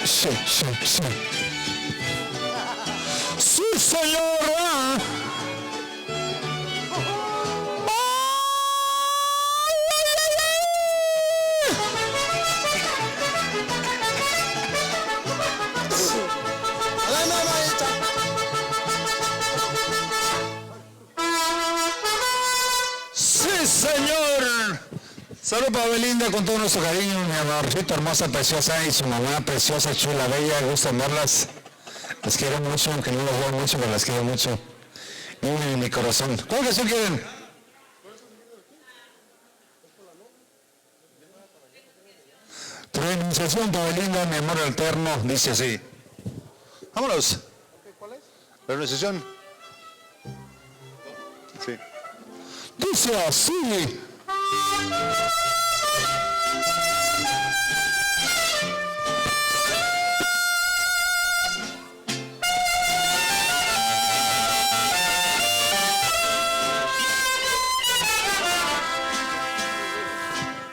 Sí, sí, sí. Sí, señora. Sí, señor. Saludos para Belinda con todo nuestro cariño, mi amorcito hermosa, preciosa y su mamá preciosa, chula, bella, gusto en verlas. Las quiero mucho, aunque no las veo mucho, pero las quiero mucho. Viven en mi corazón. ¿Cuál canción quieren? Tu renunciación para Belinda, mi amor alterno, dice así. Vámonos. ¿Cuál es? La renunciación. Sí. Dice así.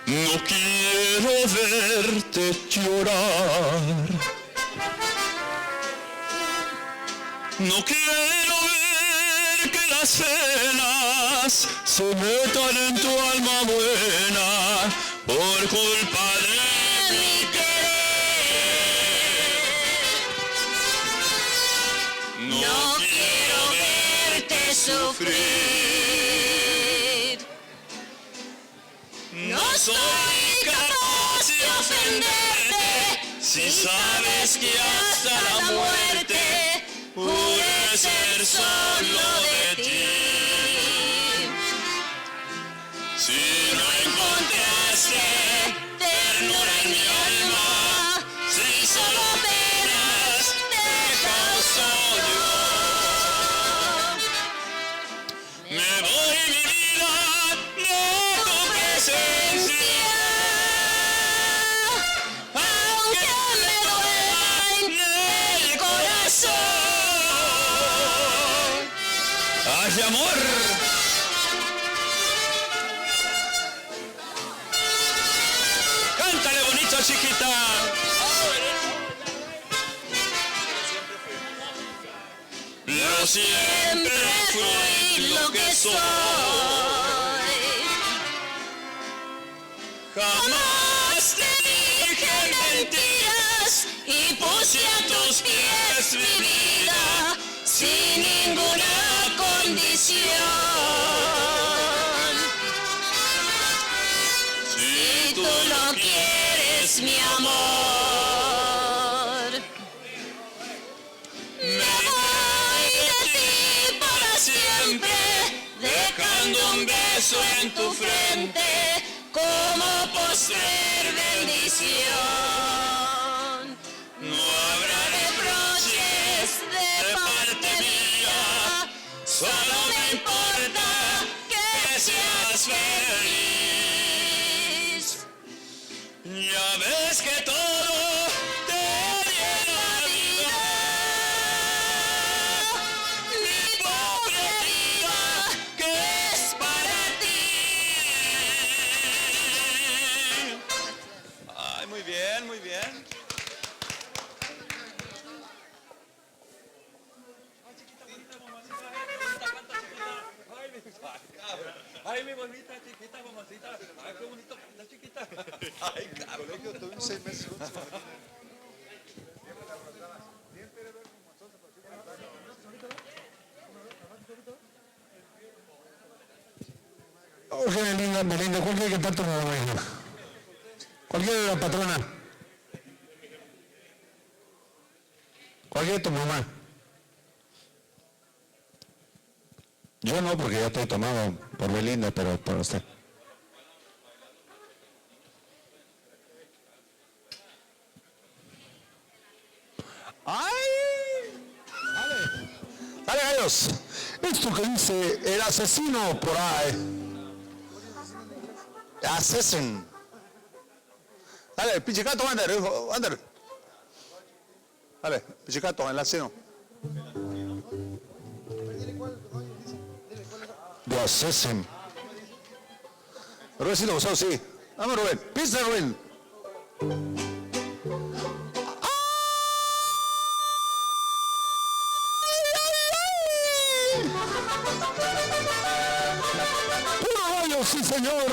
No quiero verte llorar. No quiero ver que las penas se metan en tu alma buena por culpa de mi querer. No quiero verte sufrir. No soy capaz de ofenderte si sabes que hasta la muerte pude ser solo de ti. Si no encontraste ternura en mi alma, si solo penas te causo yo, me voy mi vida de tu presencia, aunque me duela en el corazón. ¡Ay, amor! ¡Cántale bonito, chiquita! Yo siempre fui lo que soy. Jamás te dije mentiras y puse a tus pies mi vida sin ninguna condición. Si tú lo quieres, mi amor, me voy de ti para siempre, dejando un beso en tu frente como postrer bendición. No habrá reproches de parte mía, solo me importa que seas feliz. Ya ves que todo te viene a vida, mi pobre vida, que es para ti. Ay, muy bien, muy bien. Ay, mi bonita, chiquita, mamacita. Ay, qué bonito canta, chiquita. Ay, colegio, tuve 6 meses. Oh, qué linda, Belinda. ¿Cuál quiere cantar tu mamá? ¿Cuál quiere la patrona? ¿Cuál quiere tu mamá? Yo no, porque ya estoy tomado por Belinda, pero para usted. ¡Ay! Dale, dale, gallos. Esto que dice el asesino por ahí. Assassin. Dale, pichicato, ándale, hijo, ándale. Dale, pichicato, el asesino. The Assassin. Rubén, sí lo usó, sí. Vamos, Rubén. Pisa, Rubén. ¡Ah! Puro gallo, sí señor.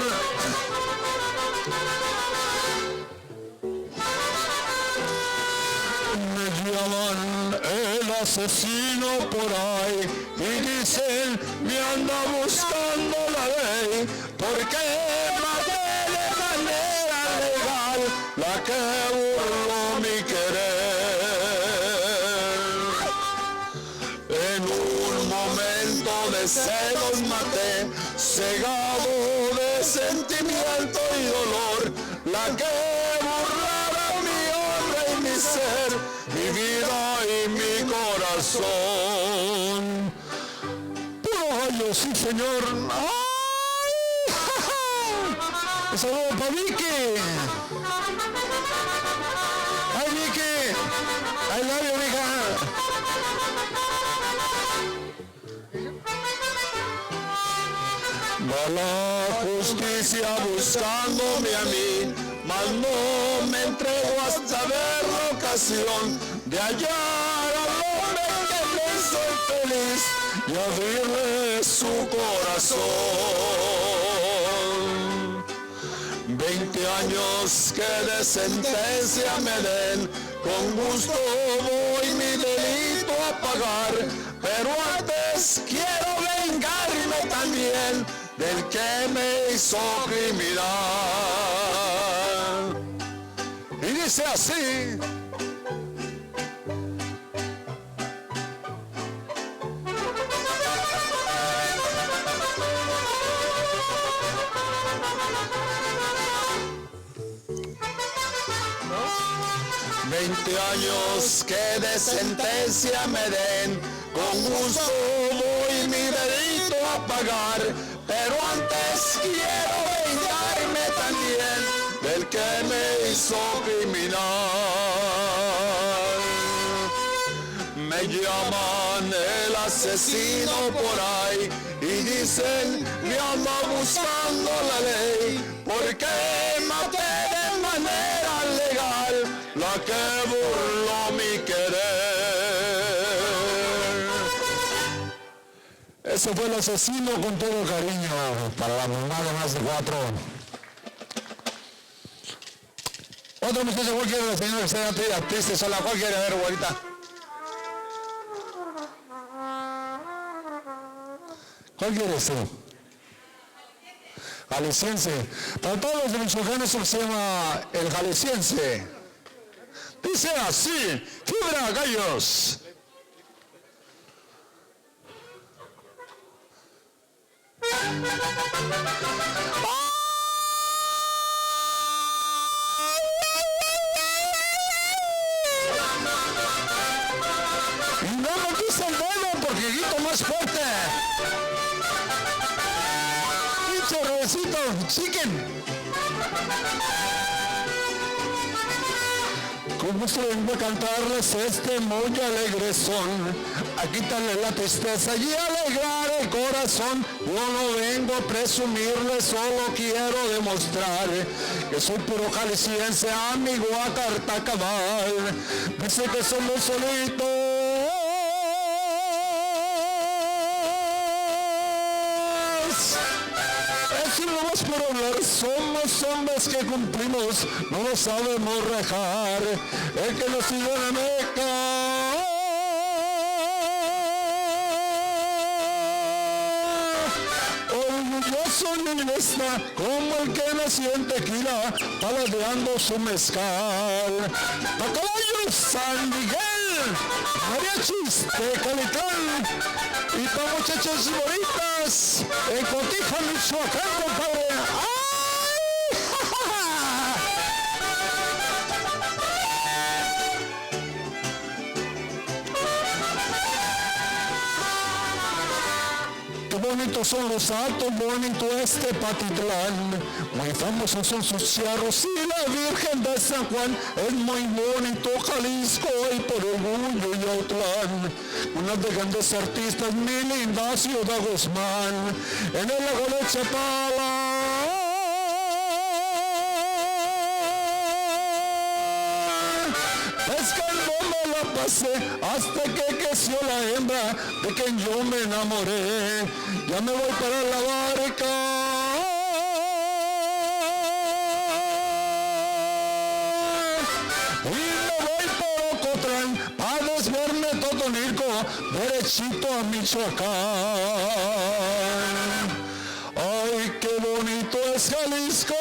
Me llaman el asesino por ahí y dicen me anda buscando la ley porque maté de manera legal la que burló mi querer. En un momento de celos maté, cegado de sentimiento y dolor, la que burlara mi honra y mi ser, mi vida y mi corazón. Puro gallo, sí señor. ¡Ay! ¡Ja, ja! Un saludo para Vicky. ¡Ay, Vicky! ¡I love you, hija! Va la justicia buscándome a mí, mas no me entrego hasta ver la ocasión de hallar al hombre que me hizo feliz y abrirle su corazón. 20 años que de sentencia me den, con gusto voy mi delito a pagar, pero antes quiero vengarme también del que me hizo criminal. Y dice así. Años que de sentencia me den, con gusto voy mi delito a pagar, pero antes quiero vengarme también del que me hizo criminal. Me llaman el asesino por ahí y dicen me anda buscando la ley porque maté de manera legal la que burló mi querer. Ese fue el asesino con todo cariño para la mamá de más de 4. Otro muchacho, ¿cuál quiere? La señora que está triste sola, ¿cuál quiere? A ver, güerita. ¿Cuál quieres tú? Jalisciense. Para todos los michoacanos se llama el jalisciense. Dice así, fibra gallos. Y no me quise el dedo porque grito más fuerte. Pinche revesito, chicken. Como se vengo a cantarles este muy alegre son, a quitarle la tristeza y alegrar el corazón. Yo no vengo a presumirles, solo quiero demostrar que soy puro jalisciense, amigo a carta cabal. Dice que somos solitos. Eso no más por hablar, somos hombres que cumplimos, no lo sabemos rejar. El que nos sigue la meca. Orgulloso y honesta, como el que nació en Tequila, paladeando su mezcal. Pa' caballos, San Miguel, mariachis de Calitán, y pa' muchachos bonitas, en Cotija, Michoacán, compadre. ¡Ay! Qué bonitos son los altos, bonito este Patitlán. Muy famosos son sus charros y la Virgen de San Juan. Es muy bonito Jalisco y por orgullo y Autlán. Una de grandes artistas, mi linda ciudad Guzmán. En el lago de Chapala. Pescando pasé hasta que creció la hembra de quien yo me enamoré. Ya me voy para la barca. Y me voy por Ocotlán a desviarme Totonilco derechito a Michoacán. Ay, qué bonito es Jalisco.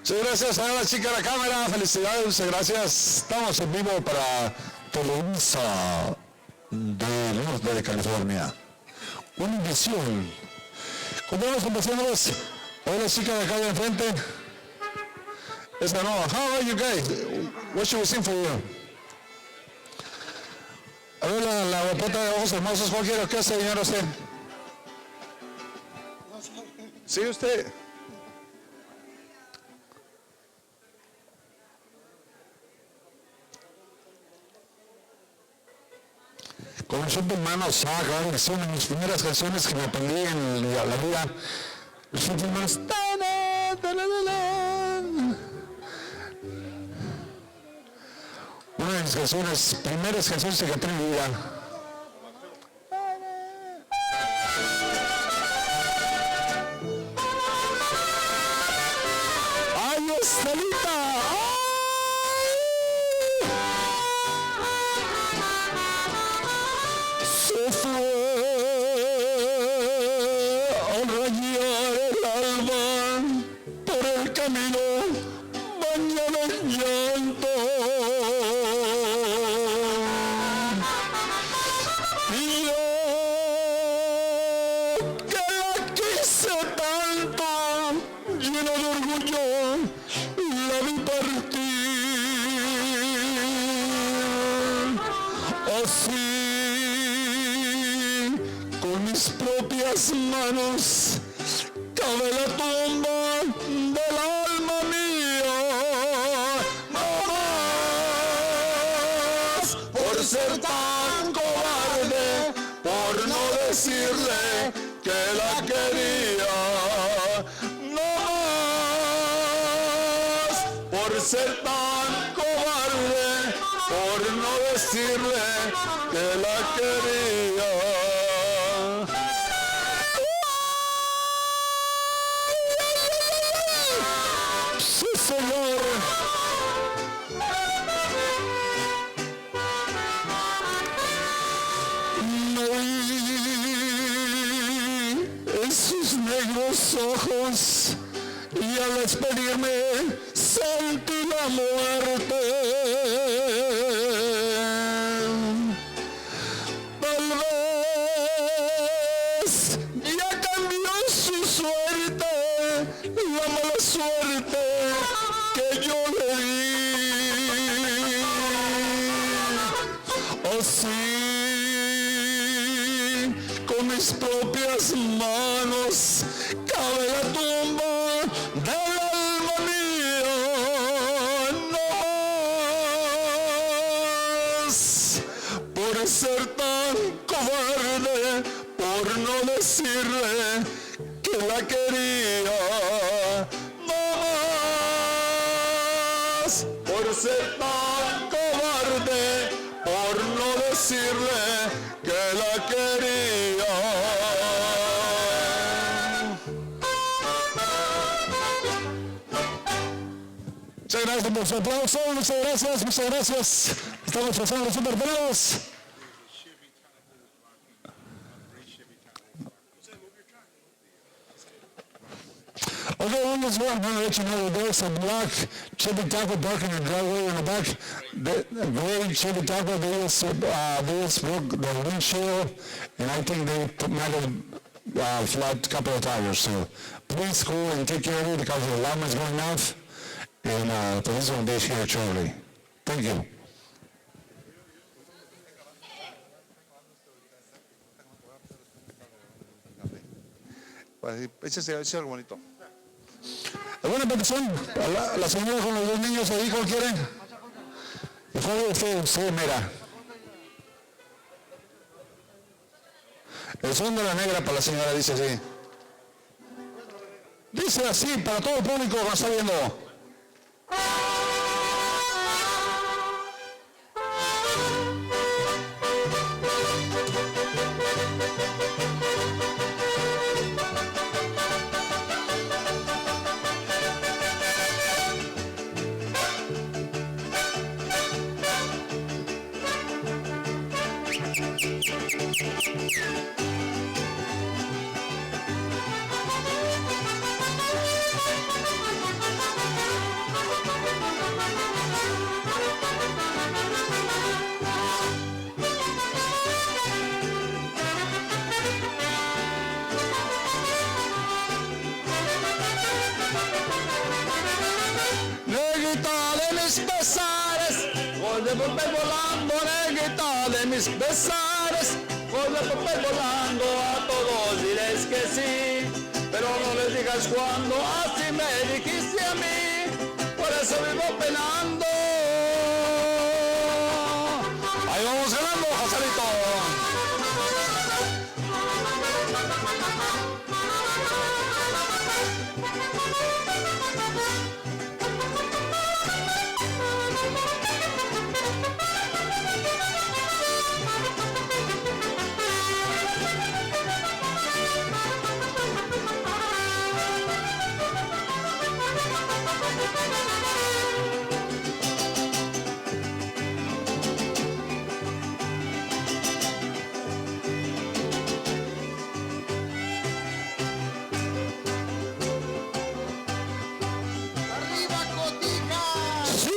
Muchas gracias a la chica de la cámara, felicidades, muchas gracias. Estamos en vivo para Televisa del norte de California. Univisión. Continuamos empezando. Hoy la chica de acá de enfrente. Esta no. How are you guys? What should we sing for you? A ver la guapeta de ojos hermosos. ¿Cuál quiere que hace, señor usted? Sí, usted. Con siempre hermano Saga, que son mis primeras canciones que me aprendí en la vida. Siempre hermanos. Una de mis canciones, primeras canciones que canté en mi vida. ¡Ay, Estelita! Se fue al rayar el alba por el camino bañado en llanto. Y yo que la quise tanto, lleno de orgullo, la vi partir. Así, con mis propias manos, cabe la tumba del alma mía. No más por ser tan cobarde, por no decirle que la quería. No más por ser tan cobarde, por no decirle que la quería. Sí, señor. Me vi en sus negros ojos y al despedirme sentí la muerte. Tal vez ya cambió su suerte, la mala suerte que yo le di. Así, con mis propias manos, cabe la tumba del alma mía. No más por ser tan cobarde, por no decirle que la quería. No más por ser tan cobarde, por no decirle que la quería. Muchas gracias por su aplauso, muchas gracias, muchas gracias. Estamos pasando los superpelos. Okay, on this one, I want to let you know that there's a black chili taco parking in the driveway in the back. The gray chili taco, they just broke the windshield, and I think they might have flat a couple of tires. So please go and take care of it because the alarm is going off, and the police will be here shortly. Thank you. Échese algo bonito. ¿Alguna petición? La señora con los dos niños ahí, ¿cuál quieren? Y fue usted, mira. El son de la negra para la señora dice así. Dice así para todo el público que nos está viendo. De papel volando, negrita de mis besares, voy de papel volando, a todos diréis que sí, pero no les digas cuando así me dijiste a mí, por eso vivo penando. Ahí vamos ganando, Joselito.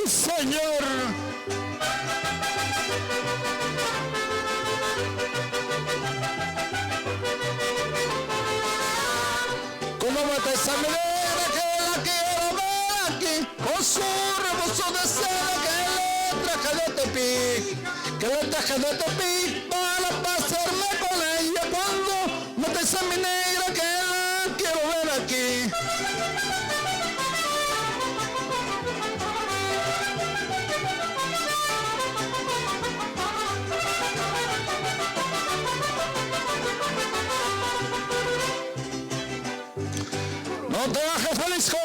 Señor. Como mata esa melena que la quiero ver aquí, con su rebozo de seda que le traje de Tepic, para pasarme con ella cuando mata esa mi negra que la quiero ver aquí. No te bajes, Jalisco.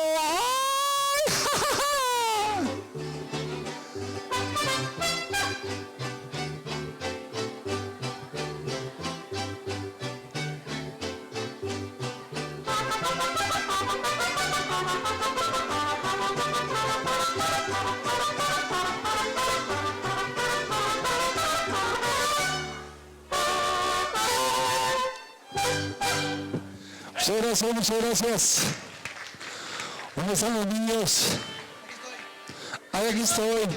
Muchas gracias. ¿Dónde están los niños? Ay, aquí estoy.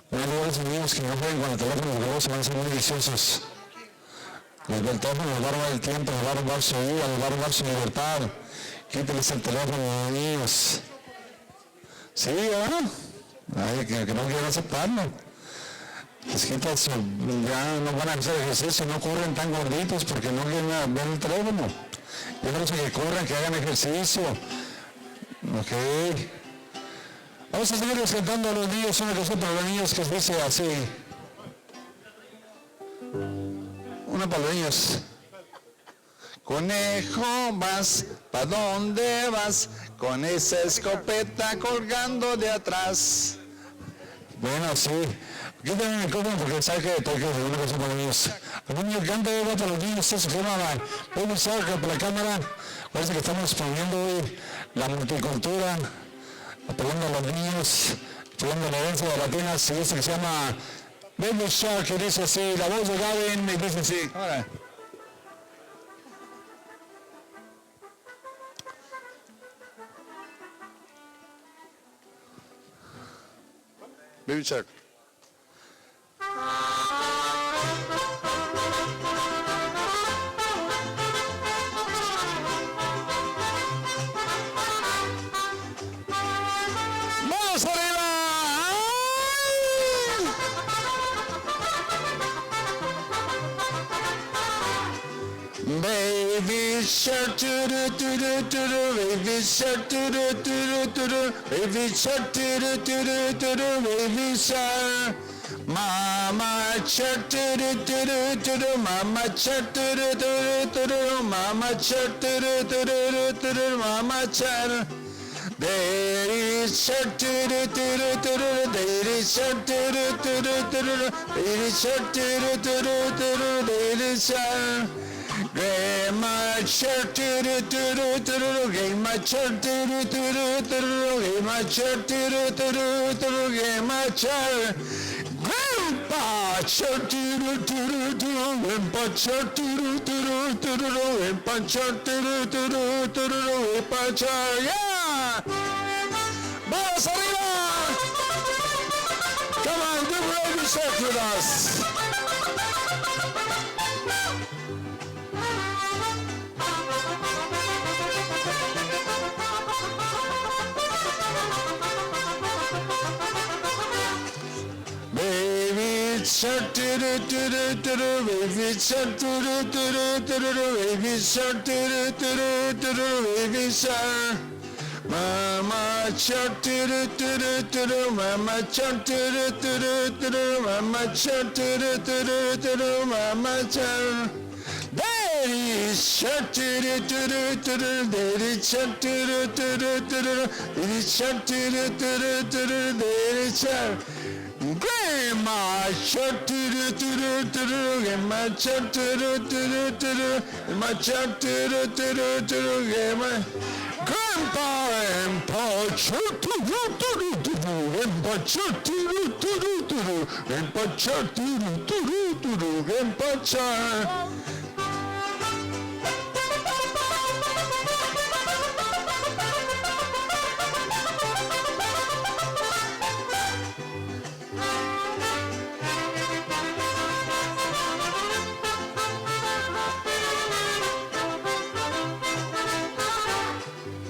Bueno, los niños que no jueguen con el teléfono, los huevos se van a ser muy viciosos. El teléfono les va a robar el tiempo, les va a robar su vida, les va a robar su libertad. Quíteles el teléfono, niños. Sí, ay, que no quieren aceptarlo. Les quitas, ya no van a hacer ejercicio, no corren tan gorditos porque no quieren ver el teléfono. Yo creo que corran, que hagan ejercicio. Ok. Vamos a seguir cantando a los niños una canción para los niños que dice así. Una para los niños. Conejo, vas, ¿pa' dónde vas? Con esa escopeta colgando de atrás. Bueno, sí. Aquí tengo el micrófono porque sabe que tengo que hacer una cosa para los niños. Algún niño que ande para los niños, eso se llama Baby Shark por la cámara. Parece que estamos poniendo hoy la multicultura, apoyando a los niños, apoyando a la herencia de latinas, y eso que se llama Baby Shark, que dice así, la voz de Gavin, y dice así. Ahora. Baby Shark. ¡Vamos arriba! Baby shark, baby shark, baby shark, baby shark. Mama shark do do do do do do. Mama shark do do do do do. Mama shark do do do do do do. Mama shark. Daddy shark do do do do do do. Daddy shark do do do do do do. Daddy shark do do do do do do. Daddy shark. Grandma shark do do do do do do. Grandma shark do do do do do do. Grandma shark do do do do do. Grandma shark. Grandpa shark do do do do do. Grandpa shark do do do do do do. Grandpa shark do do do do do do. Grandpa shark. Yeah. Vamos arriba. Come on, do baby shark with us. Baby shark do do do do do do. Baby shark do do do do do do. Baby shark do do do do do. Baby shark. Mama shark do do do do do do. Mama shark do do do do do do. Mama shark do do do do do do. Mama shark. Daddy shark do do do do do do. Daddy shark do do do do do do. Daddy shark do do do do do do. Daddy shark. Grandma shark do do do do do do. Grandma shark do do do do do do. Grandma shark do do do do do do. Grandma. Grandpa and Pa shark do do do do do do. Grandpa shark do do do do do do. Grandpa shark do do do do do do. Grandpa shark.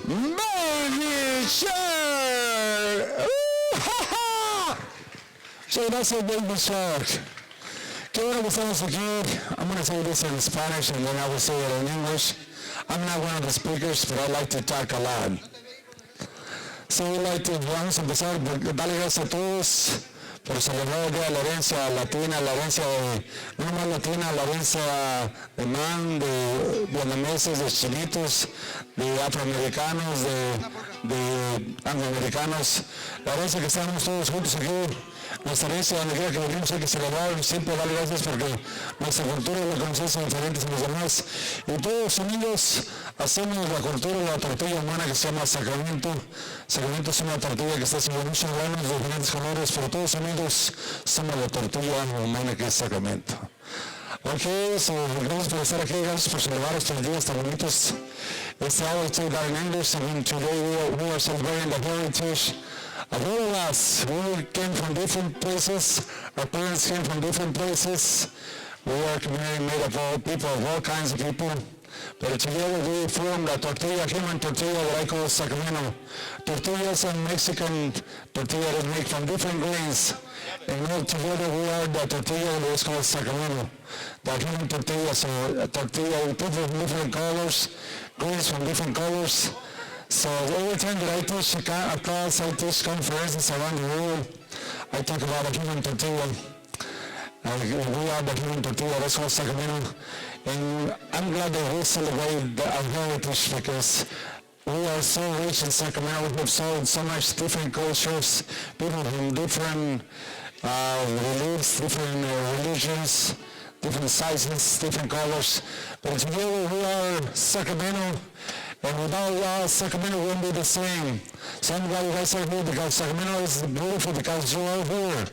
Baby shark! Ooh, ha, ha. So that's a baby shark. ¿Qué bueno que estamos aquí? I'm going to say this in Spanish and then I will say it in English. I'm not one of the speakers, but I like to talk a lot. So vamos a empezar por darle gracias a todos por celebrar el Día de la Herencia Latina, la herencia de, no más latina, la herencia de man, de vietnameses, de chinitos, de afroamericanos, de angloamericanos, la herencia que estamos todos juntos aquí, nuestra herencia donde quiera que venimos hay que celebrar, siempre darle gracias porque nuestra cultura y la conciencia son diferentes a los demás. Y todos unidos hacemos la cultura de la tortilla humana que se llama Sacramento. Sacramento es una tortilla que está haciendo muchos granos de diferentes colores, pero todos unidos somos la tortilla humana que es Sacramento. Ok, so gracias por estar aquí, gracias por celebrar estos días tan bonitos. Este año estoy en English, and today we are celebrating the heritage of all of us. We came from different places, our parents came from different places. We are a community made of all people, of all kinds of people. But together we formed a tortilla, human tortilla that I call Sacramento. Tortilla is a Mexican tortilla that is made from different grains. And all together we are the tortilla that is called Sacramento. The human tortilla, so a tortilla with people from different colors, grains from different colors. So every time that I teach a class, I teach conferences around the world, I talk about a human tortilla. We are the human tortilla, that's called Sacramento. And I'm glad that we celebrate our heritage because we are so rich in Sacramento. We have so much different cultures, people from different beliefs, different religions, different sizes, different colors. But together we are Sacramento. And without y'all, Sacramento wouldn't be the same. So I'm glad you guys are here because Sacramento is beautiful because you are here.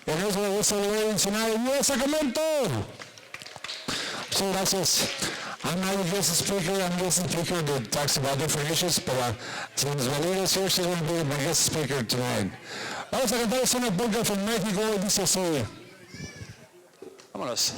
And that's what we're celebrating tonight. We are Sacramento! So gracias. I'm not a guest speaker, I'm a guest speaker that talks about different issues, but since Valeria is here, she's going to be my guest speaker tonight. Vamos a cantar una polka from México y dice así. Vámonos.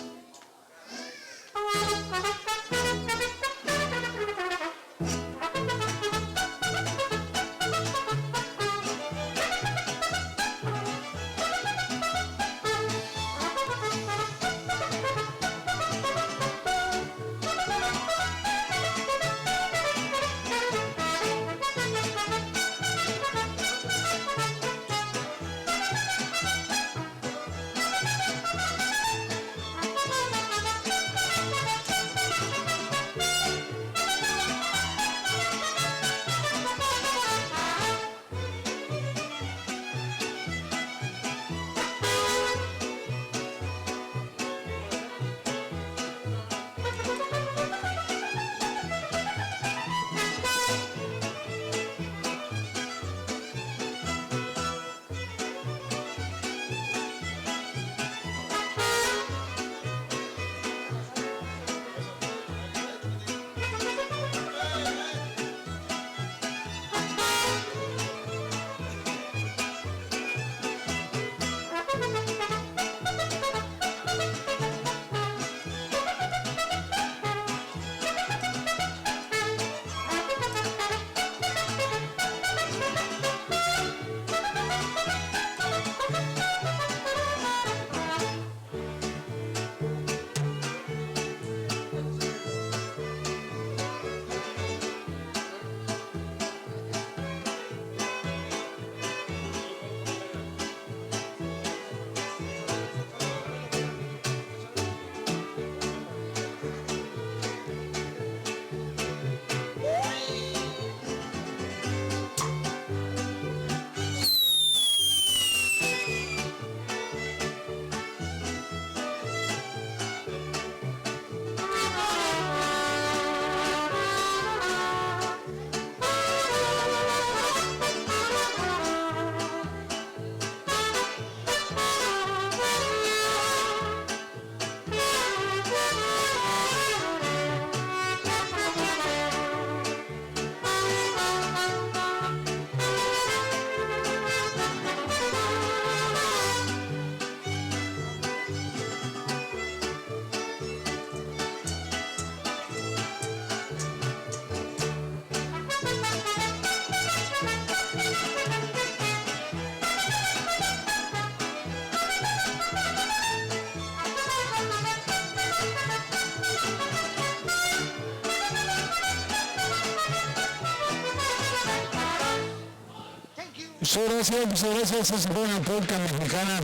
Muchas gracias. Es una polka mexicana.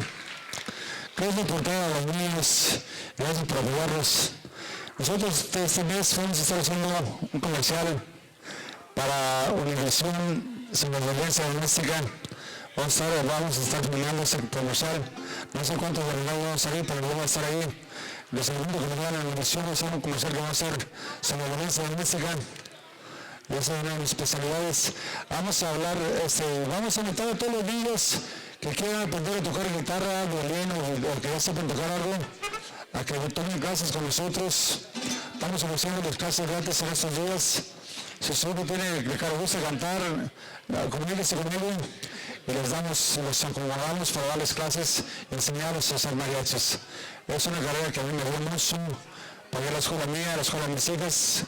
Gracias por todos los niños. Gracias por apoyarnos. Nosotros este mes vamos a estar haciendo un comercial para Univisión sobre violencia doméstica. Vamos a estar filmando ese comercial. No sé cuántos de los vamos a ir, pero vamos a estar ahí. Los segundos que nos dan en Univisión va a ser un comercial que va a ser sobre violencia doméstica. Esa es una de mis especialidades. Vamos a hablar, vamos a invitar a todos los niños que quieran aprender a tocar guitarra, violín o que ya sepan tocar algo, a que tomen clases con nosotros. Estamos ofreciendo las clases gratis en estos días. Si su hijo tiene que le gusta cantar, comuníquese conmigo y los acomodamos para darles clases y enseñarlos a hacer mariachis. Es una carrera que a mí me dio mucho. Pagué la escuela mía, la escuela de mis hijas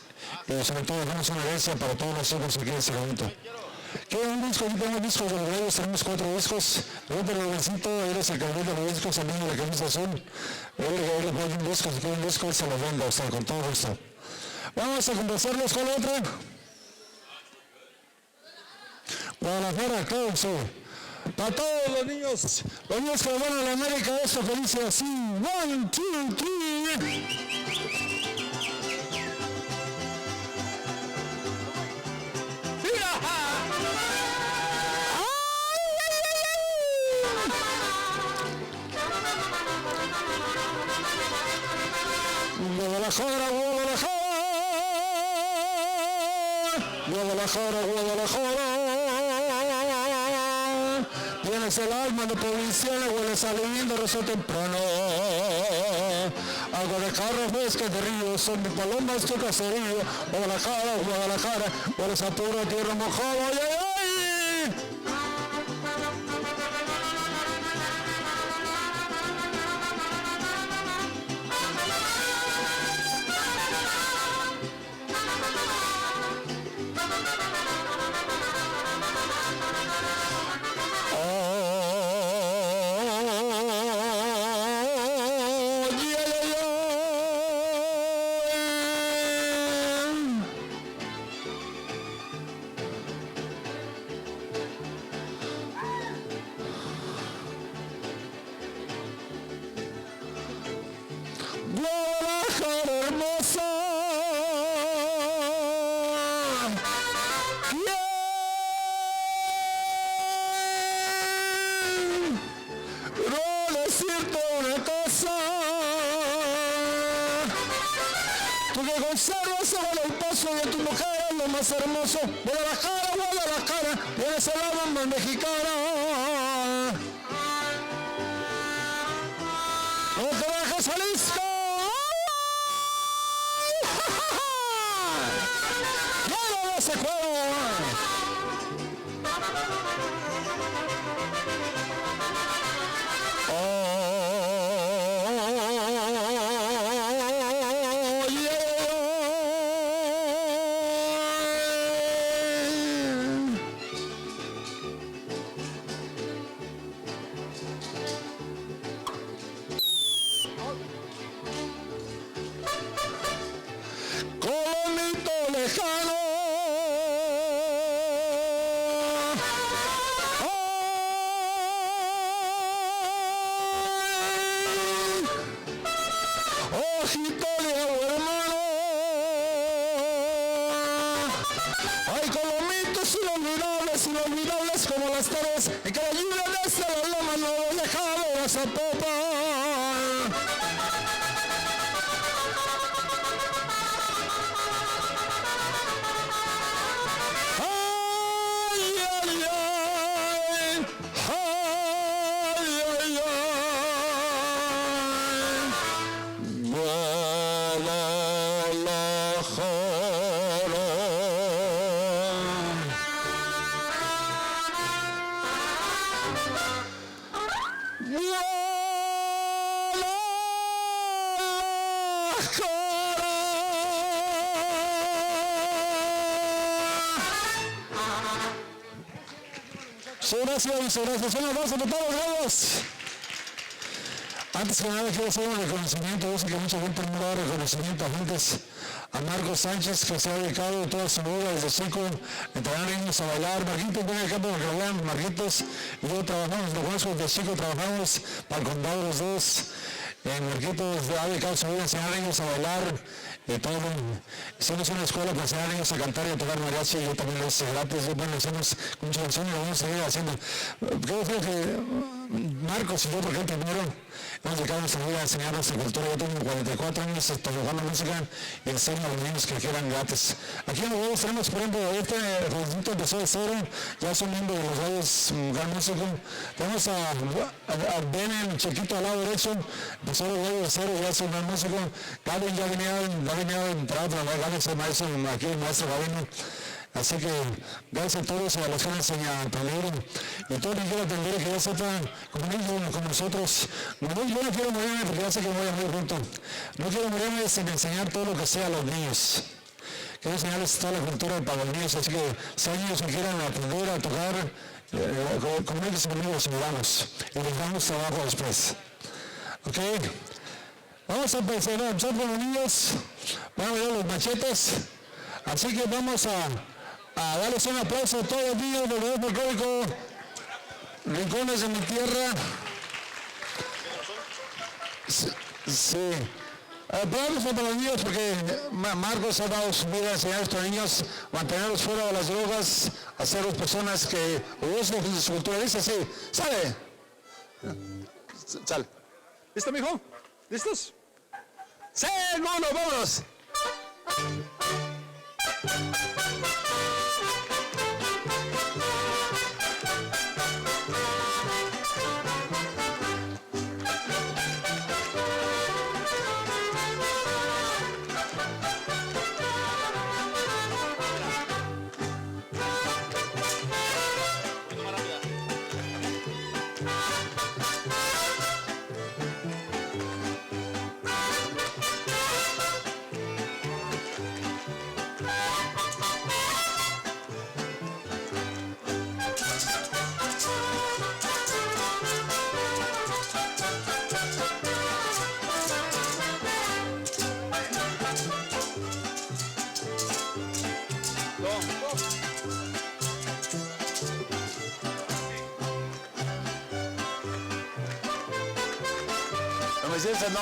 y sobre todo damos una herencia para todos los hijos aquí en Sacramento. ¿Quieren un disco? Aquí tenemos discos de los reyes, tenemos 4 discos. Ahorita el jovencito, él es el que vende los discos, el niño de la camisa azul. Él le pone un disco, si quiere un disco, él se lo vende, o sea, con todo gusto. Vamos a complacerlos con la otra. Guadalajara, claro, sí. Para todos los niños que van a la América, esto que dice así, 1, 2, 3. Guadalajara, Guadalajara, Guadalajara. Tienes el alma de provinciana, hueles a lindo, rezo temprano. Agua de carro, fresca de río, son de palomas tu caserío. Guadalajara, Guadalajara, hueles a pura tierra mojada. ¡Ay, ay, ay! Guadalajara hermosa, quiero decirte una cosa, tú que conservas sobre el paso de tu mujer es lo más hermoso. Guadalajara, Guadalajara, tienes el alma más mexicana. No te dejes, Jalisco. ¡Se juego! Colomito lejano. Ojito de agua, hermano. Hay colomitos inolvidables como las torres en cada lluvia desde la loma no los dejaba a Zapopan. Ay, ay, ay, ay, ay, ay. Muchas gracias. Un abrazo para todos los gallos. Antes que nada quiero hacer un reconocimiento. Yo sé que mucha gente no da reconocimiento a Marcos Sánchez, que se ha dedicado toda su vida desde chico a entrenar niños a bailar. Marquitos, ven acá para que lo vean. Marquitos y yo trabajamos, lo conozco desde chico, trabajamos para el condado los dos. Marquitos ha dedicado su vida a enseñar a niños a bailar. Todo. Hicimos una escuela para enseñar a niños a cantar y a tocar mariachi. Yo también lo hice gratis. Bueno, lo hacemos con mucha ilusión y lo vamos a seguir haciendo. Creo que Marcos y yo, porque el primero, hemos dedicado nuestra vida a enseñar nuestra cultura. Yo tengo 44 años tocando música y enseño a los niños que quieran gratis. Aquí en los Reyes tenemos, por ejemplo, este jovencito empezó de cero, ya son miembros de los Reyes, un gran músico. Tenemos a Ben, el chiquito al lado derecho, empezó los Reyes de cero, ya es un gran músico. Gavin ya venía de entrar, pero Gavin es el maestro, aquí el maestro Gavin. Así que gracias a todos y a los que han enseñado a aprender y todo el que quiera aprender que ya sepa como niños con nosotros. Yo no quiero morirme porque ya sé que voy a morir pronto. No quiero morirme sin enseñar todo lo que sea a los niños. Quiero enseñarles toda la cultura para los niños, así que si hay niños que quieran aprender a tocar, comuníquense conmigo, si vamos y les damos trabajo después. ¿Ok? Vamos a empezar con los niños, vamos a ver los machetes, así que vamos a darles un aplauso a todos los niños del Grupo Folclórico Rincones de mi Tierra. Sí. Aplausos para los niños porque Marcos ha dado su vida a enseñar a estos niños, mantenerlos fuera de las drogas, hacerlos personas que usan de su cultura. Dice así, ¿sale? Sal. ¿Listo, mijo? ¿Listos? ¡Sí, hermano! ¡Vámonos! No me sientes, no.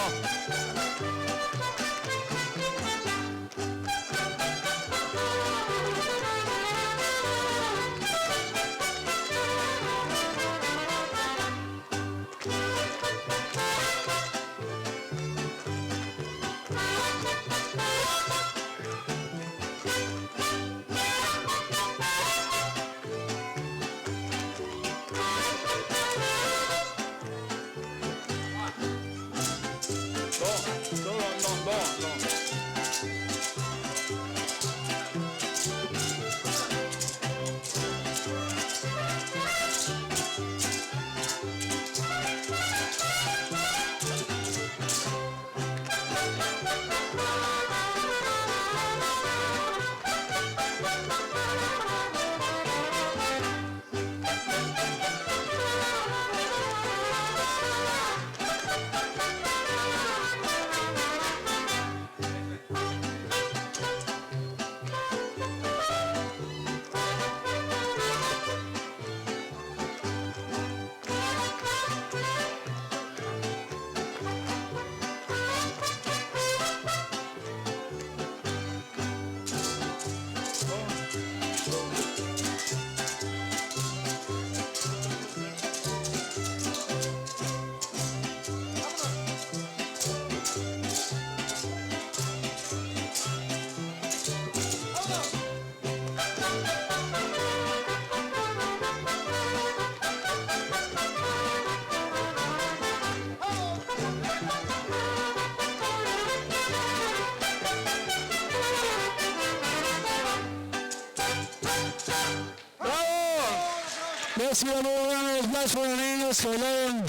Gracias a los más buenos niños que bailaron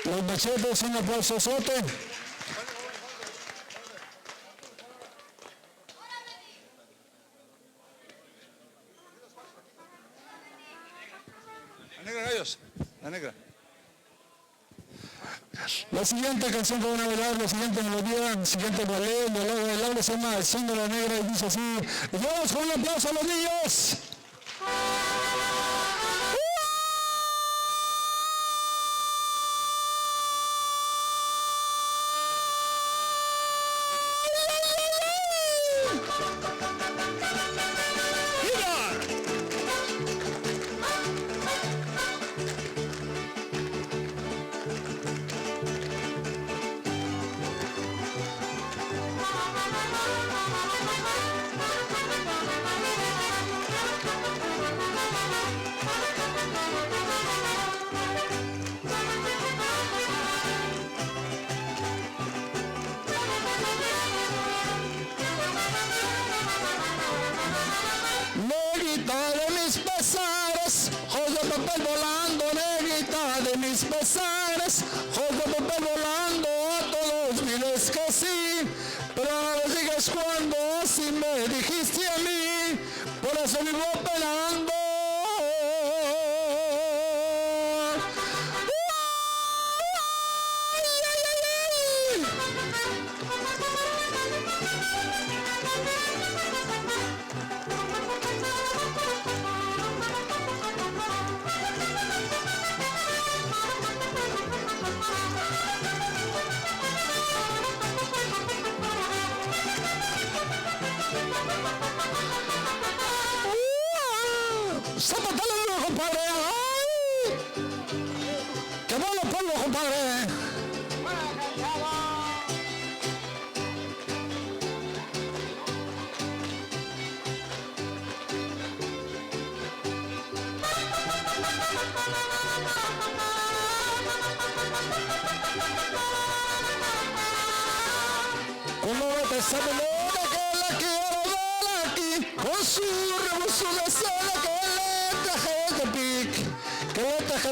los machetes, un aplauso sote. La negra, gallos, la negra. La siguiente canción que van a bailar, la siguiente melodía, el siguiente ballet, el bailable se llama El Son de la Negra y dice así. Y vamos con un aplauso a los niños. Negrita de mis pesares, ojos de papel volando, negrita de mis pesares, ojos de papel volando, a todos diles que sí, pero no les digas cuando, si me dijiste a mí, por eso vivo penando. ¡Zapatalo duro, compadre! ¡Ay! ¡Qué bueno polvo, compadre! Como te sabe loca que la quiero ver aquí, con su rebozo de seda que le traje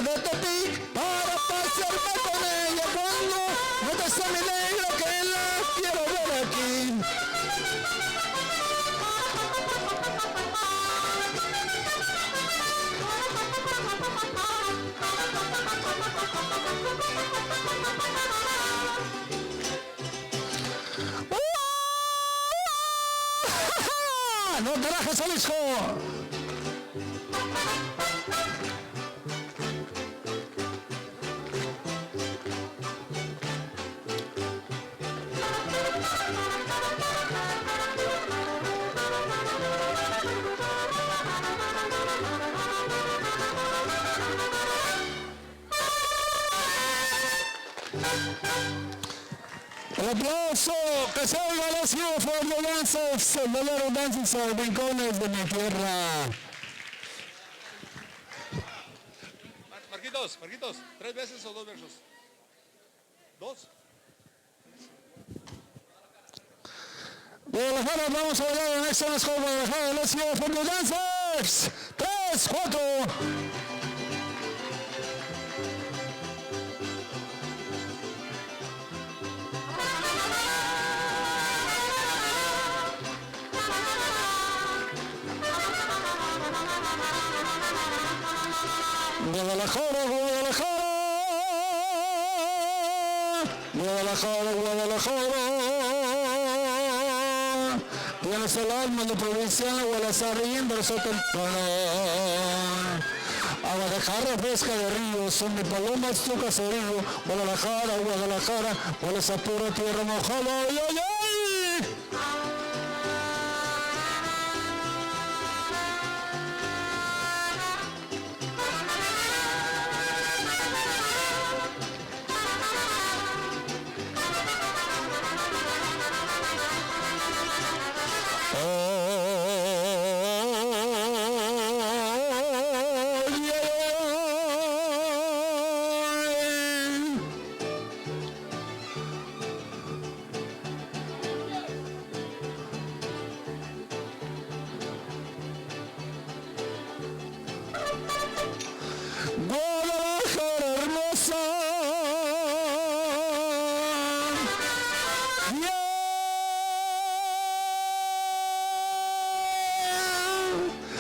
de Tepic, para pasearme con ella cuando no te sabe negra que la quiero ver aquí. ¡No te rajes, Jalisco! El aplauso que se oiga la ciudad for the dancers, el dolor dances a rincones de mi tierra. Marquitos, ¿3 veces o 2 versos? 2. Guadalajara, vamos a bailar en esta escuela Guadalajara, la ciudad for the dancers. 3, 4. Guadalajara, Guadalajara, Guadalajara, Guadalajara. Tienes el alma de provinciana, Guadalajara, riendo el temprano. Agua de jarra fresca de río, son mi palomas tu caserío. Guadalajara, Guadalajara, huele esa pura tierra mojada. ¡Ay, ay, ay! Guadalajara hermosa,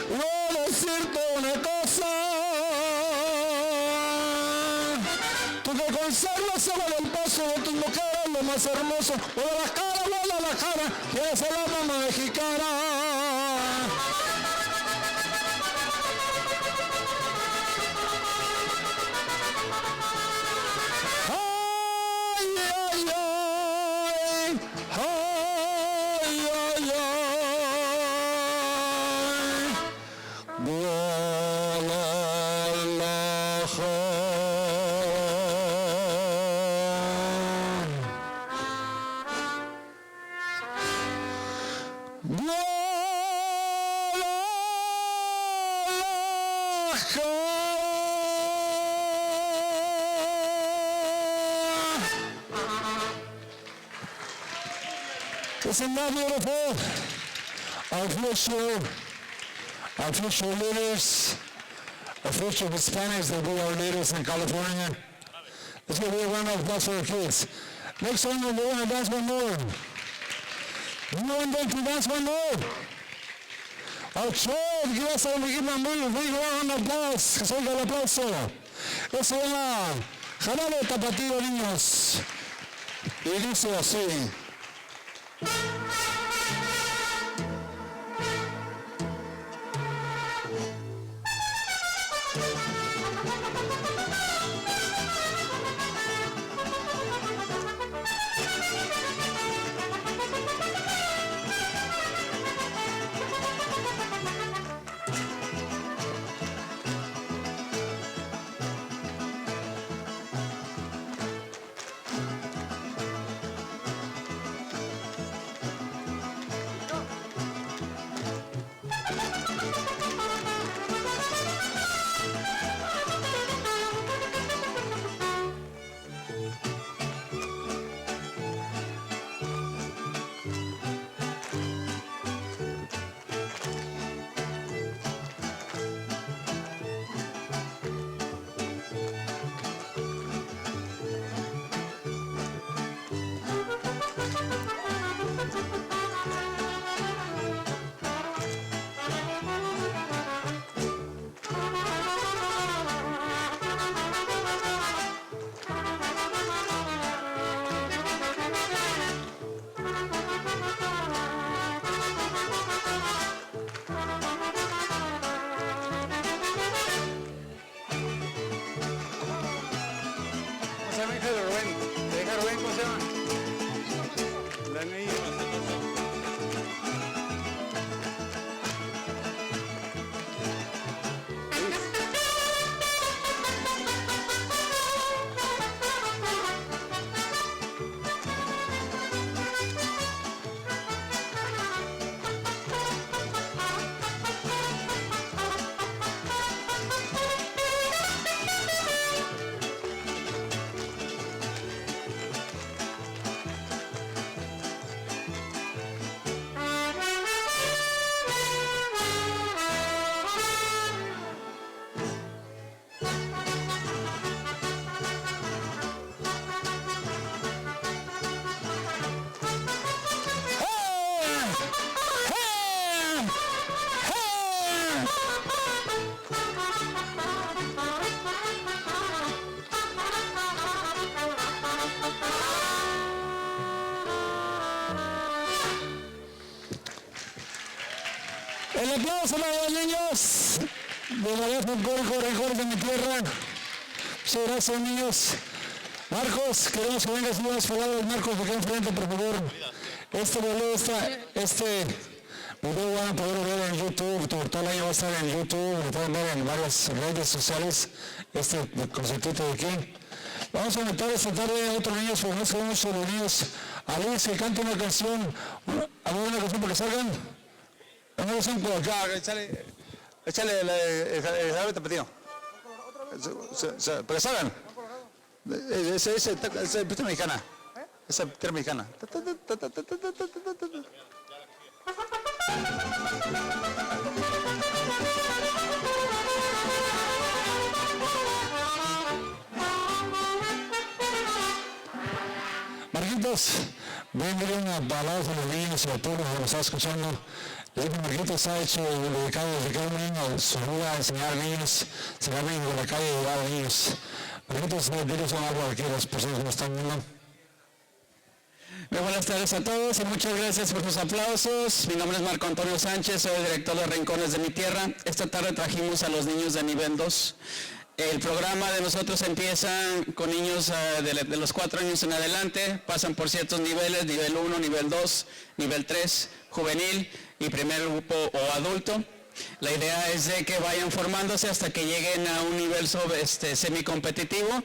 voy a decirte una cosa, tú que conservas el del paso de tus mujeres, lo más hermoso, o de la cara, bola la cara, que es el alma mexicana. Isn't that beautiful? Our future leaders, our future Hispanics that will be our leaders in California. Let's give a round of applause for our kids. Next song, we're going to dance one more. You want them to dance one more? Our child, give us a muy round of applause. Que salga el aplauso. Eso se llama Jarabe Tapatío, niños. Y dice así. El aplauso para los niños de la vez mejor de mi tierra. Muchas gracias, niños. Marcos, queremos que vengas unas palabras, Marcos, de acá enfrente, por favor. Este video van a poder ver en YouTube, todo el año va a estar en YouTube, lo pueden ver en varias redes sociales, este concertito de aquí. Vamos a invitar esta tarde a otros niños, porque no sabemos sobre los niños. Alice, que cante una canción, una canción para que salgan. Una canción por acá, échale el jarabe tapatío. Para que salgan. Esa pista mexicana. Esa pista mexicana. Marquitos, bienvenido a palabras a los niños y a todos los que nos están escuchando. Marquitos ha hecho dedicado a un niño su vida a enseñar a niños, enseñar niños de la calle y ayudar a niños. Benditos diles un agua aquí a las personas que nos están viendo. Muy buenas tardes a todos y muchas gracias por sus aplausos. Mi nombre es Marco Antonio Sánchez, soy director de Rincones de mi Tierra. Esta tarde trajimos a los niños de nivel 2. El programa de nosotros empieza con niños de los 4 años en adelante, pasan por ciertos niveles, nivel 1, nivel 2, nivel 3, juvenil y primer grupo o adulto. La idea es de que vayan formándose hasta que lleguen a un nivel semicompetitivo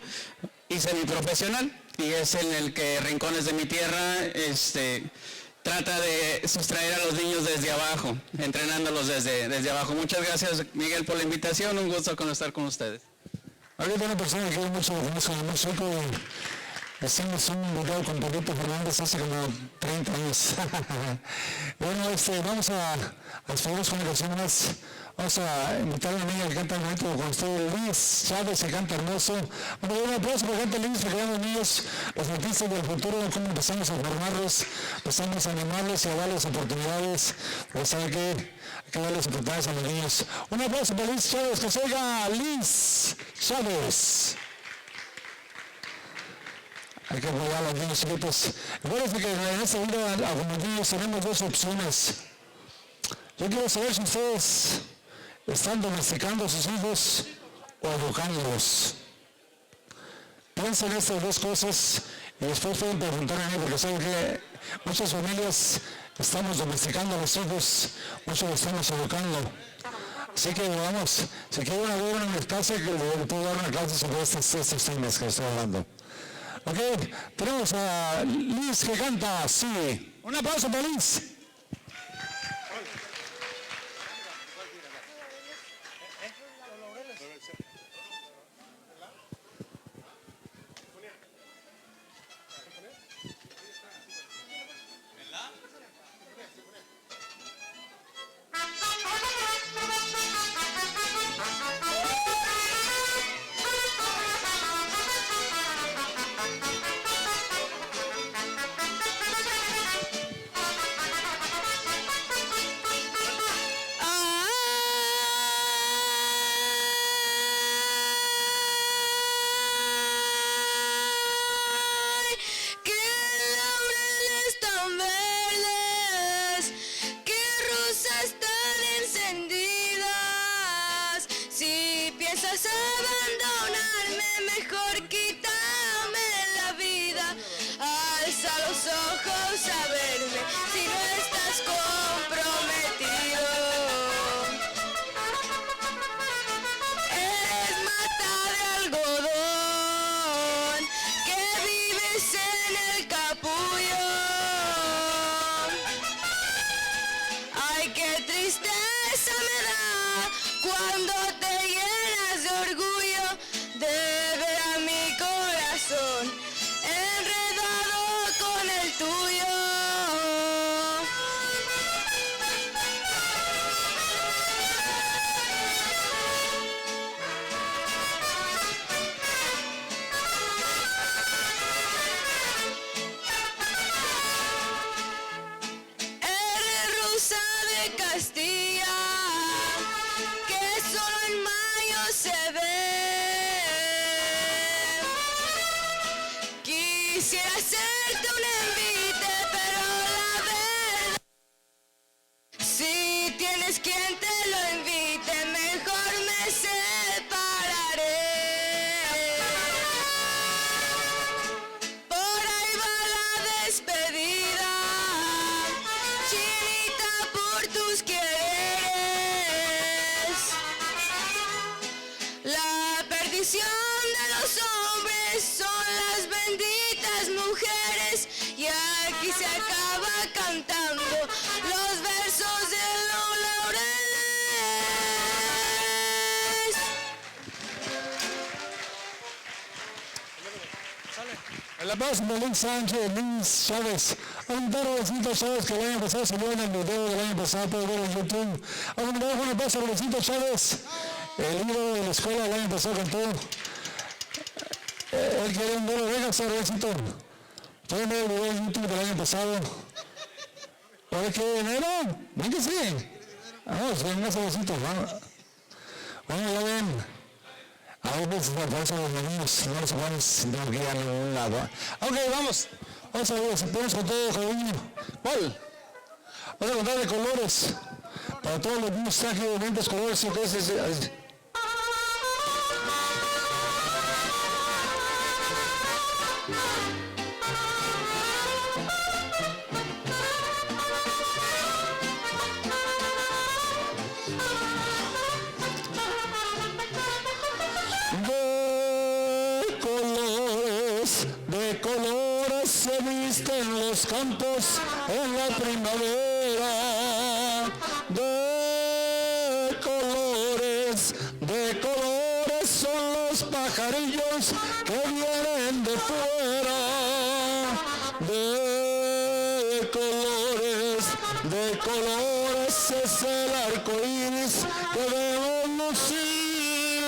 y semiprofesional. Y es en el que Rincones de mi Tierra trata de sustraer a los niños desde abajo, entrenándolos desde abajo. Muchas gracias, Miguel, por la invitación. Un gusto estar con ustedes. Ahorita una persona que quiere mucho lo conozco de músico y hicimos un video con Pedrito Fernández hace como 30 años. Bueno, vamos a despedirnos con una canción más. Vamos a invitar a una niña que canta bonito con usted, Luis Chávez, que canta hermoso. Bueno, un aplauso para gente Luis, porque los niños, los artistas del futuro, cómo empezamos a formarlos, empezamos a animarlos y a darles oportunidades. Pues sabe que hay que darles oportunidades a los niños. Un aplauso para Luis Chávez, que se oiga Luis Chávez. Hay que apoyar a los niños chiquitos. Acuérdense que en esta vida, a los niños, tenemos dos opciones. Yo quiero saber si ustedes están domesticando a sus hijos o educándolos. Piensen en estas dos cosas y después pueden preguntar a mí, porque saben que muchas familias estamos domesticando a los hijos, muchos los estamos educando. Así que vamos, si quieren ver en mi clase, que le puedo dar una clase sobre estos temas que estoy hablando. Ok, tenemos a Liz que canta, sí. Un aplauso para Liz. El aplauso de Luis Sánchez, Luis Chávez. Un Luisito Chávez que el año pasado salió en el video del año pasado, puede ver en YouTube. Un aplauso a Luisito Chávez, el libro de la escuela del año pasado con todo. Él quiere un vuelo, venga a hacer Luisito. Pueden ver el video de YouTube del año pasado. ¿Para qué dinero? Ven que sí. Vamos, venga a hacer Luisito. Bueno, ya ven. A veces por eso los niños no se van sin guía a ningún lado. Ok, vamos. Vamos a ver si podemos con todo cariño. ¿Cuál? Vamos a contar de colores. Para todos los niños traje de diferentes colores. Entonces, de colores se visten los campos en la primavera. De colores son los pajarillos que vienen de fuera. De colores es el arco iris que debemos lucir,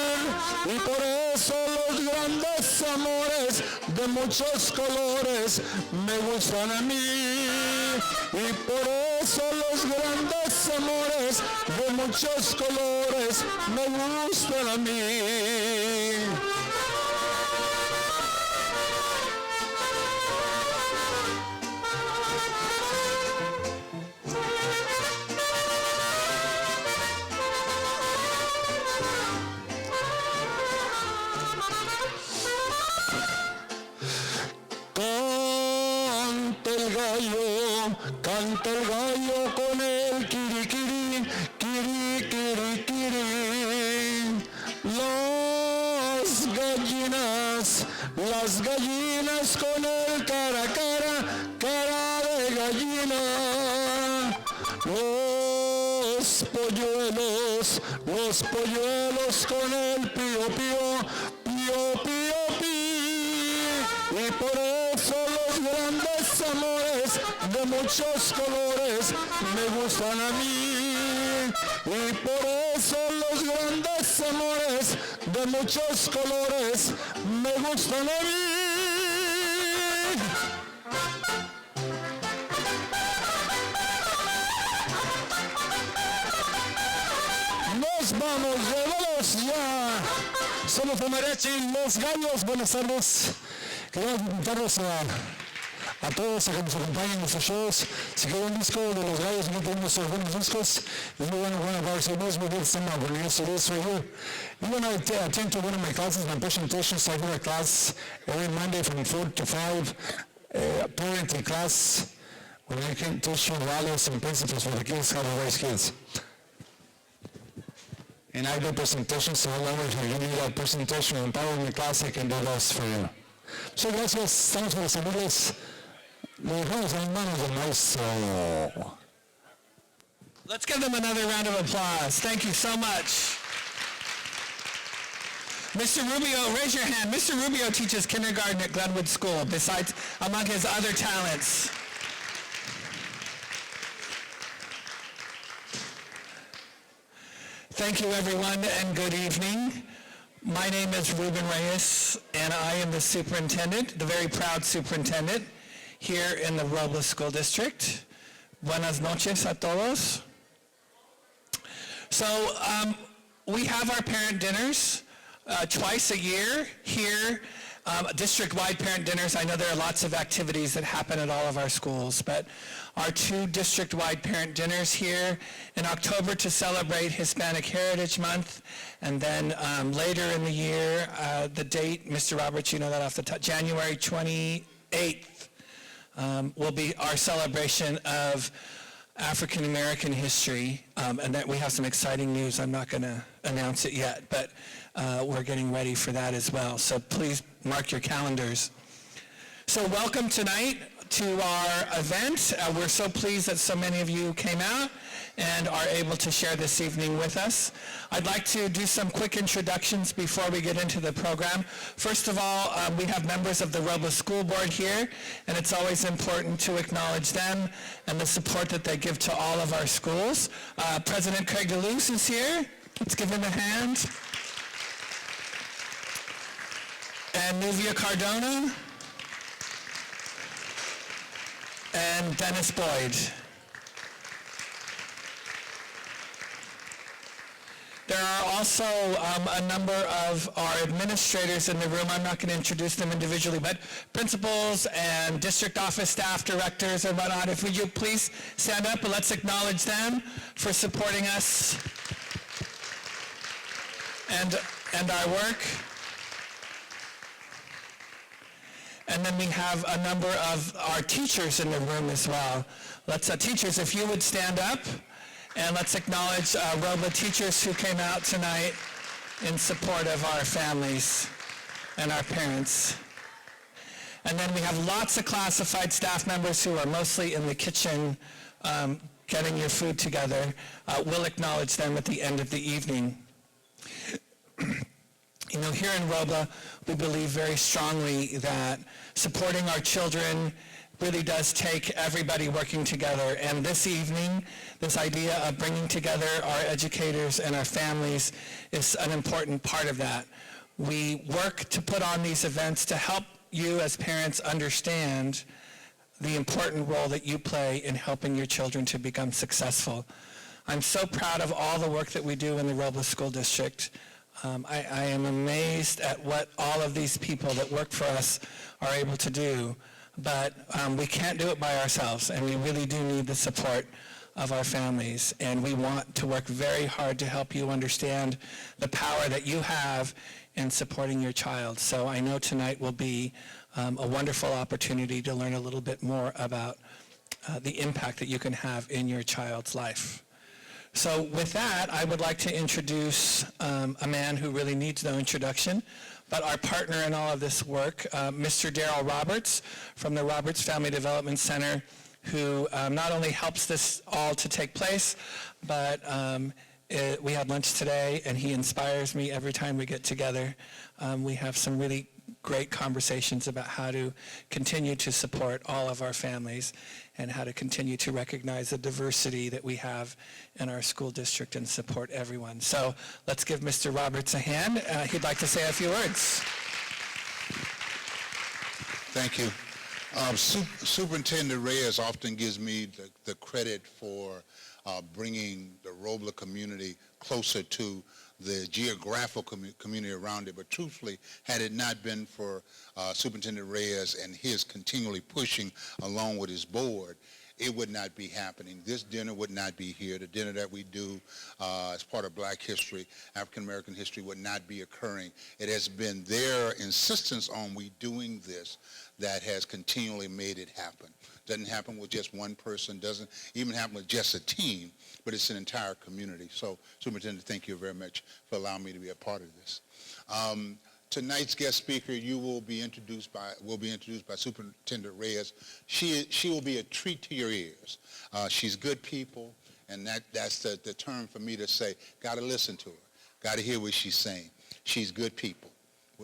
y por eso los grandes amores de muchos colores me gustan a mí, y por eso los grandes amores de muchos colores me gustan a mí. Canta el gallo con el kiri, kiri, kiri, kiri. Las gallinas con el cara a cara de gallina. Los polluelos con el pío, pío, pío, pío, pío. Y por eso los grandes amores de muchos colores me gustan a mí, y por eso los grandes amores de muchos colores me gustan a mí. Nos vamos de veloz ya. Somos de mariachi, Los Gallos. Buenas tardes. Queremos invitarlos a todos a que nos acompañen en nuestros shows. Si quieren un disco de Los Gallos, no tenemos buenos discos. If you want one of our CDs, we did some of our CDs right here. You want to attend to one of my classes, my presentations. I do a class every Monday from 4 to 5, parenting class, where I can teach you values and principles for the kids, how to raise kids. And I do presentations, so whenever you need a presentation or empowerment class, I can do those for you. Muchas gracias, estamos para servirles. Le dejamos en manos del maestro. Let's give them another round of applause. Thank you so much. Mr. Rubio, raise your hand. Mr. Rubio teaches kindergarten at Glenwood School, besides among his other talents. Thank you, everyone, and good evening. My name is Ruben Reyes, and I am the superintendent, the very proud superintendent, here in the Robla School District. Buenas noches a todos. So we have our parent dinners twice a year here, district-wide parent dinners. I know there are lots of activities that happen at all of our schools, but our two district-wide parent dinners here in October to celebrate Hispanic Heritage Month, and then later in the year, the date, Mr. Roberts, you know that off the top, January 28th will be our celebration of African American history, and that we have some exciting news. I'm not going to announce it yet, but we're getting ready for that as well. So please mark your calendars. So welcome tonight to our event. We're so pleased that so many of you came out and are able to share this evening with us. I'd like to do some quick introductions before we get into the program. First of all, we have members of the Robla School Board here, and it's always important to acknowledge them and the support that they give to all of our schools. President Craig DeLuce is here. Let's give him a hand. And Nuvia Cardona. And Dennis Boyd. There are also a number of our administrators in the room. I'm not going to introduce them individually, but principals and district office staff, directors, and whatnot. If would you please stand up and let's acknowledge them for supporting us and our work. And then we have a number of our teachers in the room as well. Let's, teachers, if you would stand up, and let's acknowledge Robla teachers who came out tonight in support of our families and our parents. And then we have lots of classified staff members who are mostly in the kitchen getting your food together. We'll acknowledge them at the end of the evening. You know, here in Robla, we believe very strongly that supporting our children really does take everybody working together. And this evening, this idea of bringing together our educators and our families is an important part of that. We work to put on these events to help you as parents understand the important role that you play in helping your children to become successful. I'm so proud of all the work that we do in the Robla School District. I am amazed at what all of these people that work for us are able to do, but we can't do it by ourselves, and we really do need the support of our families, and we want to work very hard to help you understand the power that you have in supporting your child. So I know tonight will be a wonderful opportunity to learn a little bit more about the impact that you can have in your child's life. So with that, I would like to introduce a man who really needs no introduction, but our partner in all of this work, Mr. Darrell Roberts from the Roberts Family Development Center, who not only helps this all to take place, but we had lunch today, and he inspires me every time we get together. We have some really great conversations about how to continue to support all of our families and how to continue to recognize the diversity that we have in our school district and support everyone. So let's give Mr. Roberts a hand. He'd like to say a few words. Thank you. Superintendent Reyes often gives me the credit for bringing the Robla community closer to the geographical community around it. But truthfully, had it not been for Superintendent Reyes and his continually pushing along with his board, it would not be happening. This dinner would not be here. The dinner that we do as part of Black history, African American history, would not be occurring. It has been their insistence on we doing this that has continually made it happen. Doesn't happen with just one person, doesn't even happen with just a team, but it's an entire community. So, Superintendent, thank you very much for allowing me to be a part of this. Tonight's guest speaker, will be introduced by Superintendent Reyes. She will be a treat to your ears. She's good people, and that's the term for me to say, got to listen to her, got to hear what she's saying. She's good people.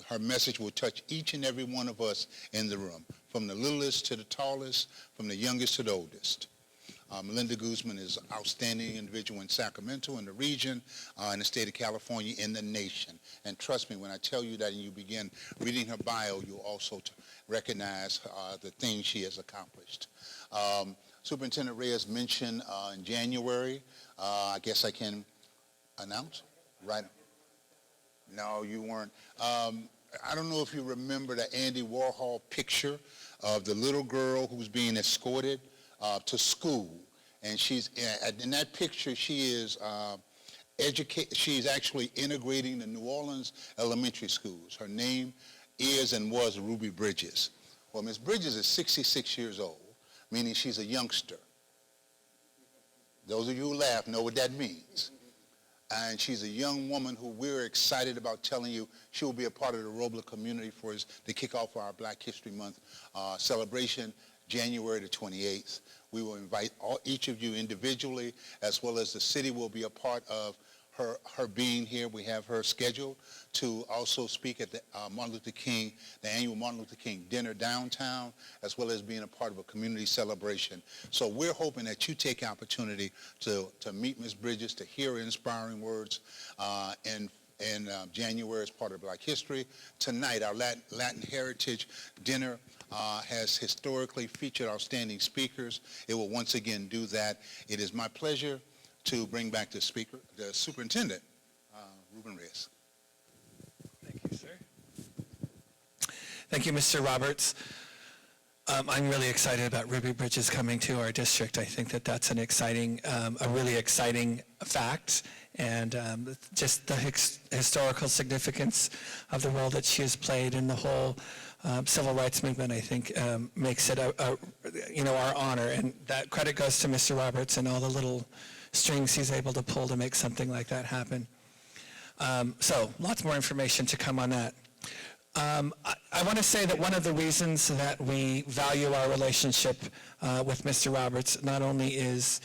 Her message will touch each and every one of us in the room, from the littlest to the tallest, from the youngest to the oldest. Melinda Guzman is an outstanding individual in Sacramento, in the region, in the state of California, in the nation. And trust me, when I tell you that and you begin reading her bio, you'll also recognize the things she has accomplished. Superintendent Reyes mentioned in January, I guess I can announce, right? No, you weren't. I don't know if you remember the Andy Warhol picture of the little girl who's being escorted to school, and she's in that picture. She is she's actually integrating the New Orleans elementary schools. Her name is and was Ruby Bridges. Well, Miss Bridges is 66 years old, meaning she's a youngster. Those of you who laugh know what that means. And she's a young woman who we're excited about telling you she will be a part of the Robla community for us to kick off our Black History Month celebration, January the 28th. We will invite each of you individually, as well as the city will be a part of her being here. We have her scheduled to also speak at the the annual Martin Luther King dinner downtown, as well as being a part of a community celebration. So we're hoping that you take opportunity to meet Ms. Bridges, to hear her inspiring words in January as part of Black History. Tonight, our Latin Heritage Dinner has historically featured outstanding speakers. It will once again do that. It is my pleasure to bring back the superintendent, Ruben Reyes. Thank you, sir. Thank you, Mr. Roberts. I'm really excited about Ruby Bridges coming to our district. I think that that's an exciting, a really exciting fact, and just the historical significance of the role that she has played in the whole civil rights movement, I think, makes it our honor. And that credit goes to Mr. Roberts and all the little strings he's able to pull to make something like that happen. So lots more information to come on that. I want to say that one of the reasons that we value our relationship with Mr. Roberts not only is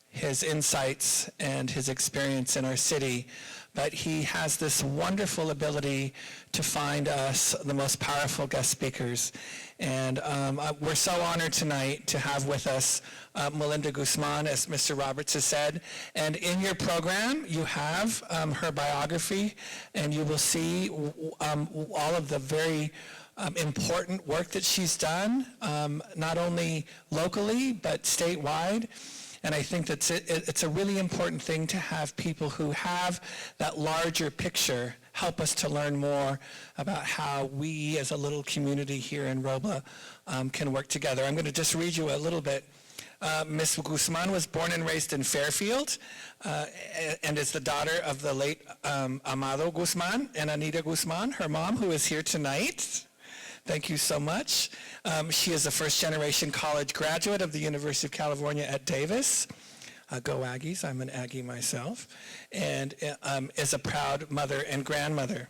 his insights and his experience in our city, but he has this wonderful ability to find us the most powerful guest speakers. And we're so honored tonight to have with us Melinda Guzman, as Mr. Roberts has said. And in your program, you have her biography, and you will see all of the very important work that she's done, not only locally, but statewide. And I think that it's a really important thing to have people who have that larger picture help us to learn more about how we as a little community here in Robla can work together. I'm going to just read you a little bit. Ms. Guzman was born and raised in Fairfield and is the daughter of the late Amado Guzman and Anita Guzman, her mom, who is here tonight. Thank you so much. She is a first-generation college graduate of the University of California at Davis. Go Aggies, I'm an Aggie myself, and is a proud mother and grandmother.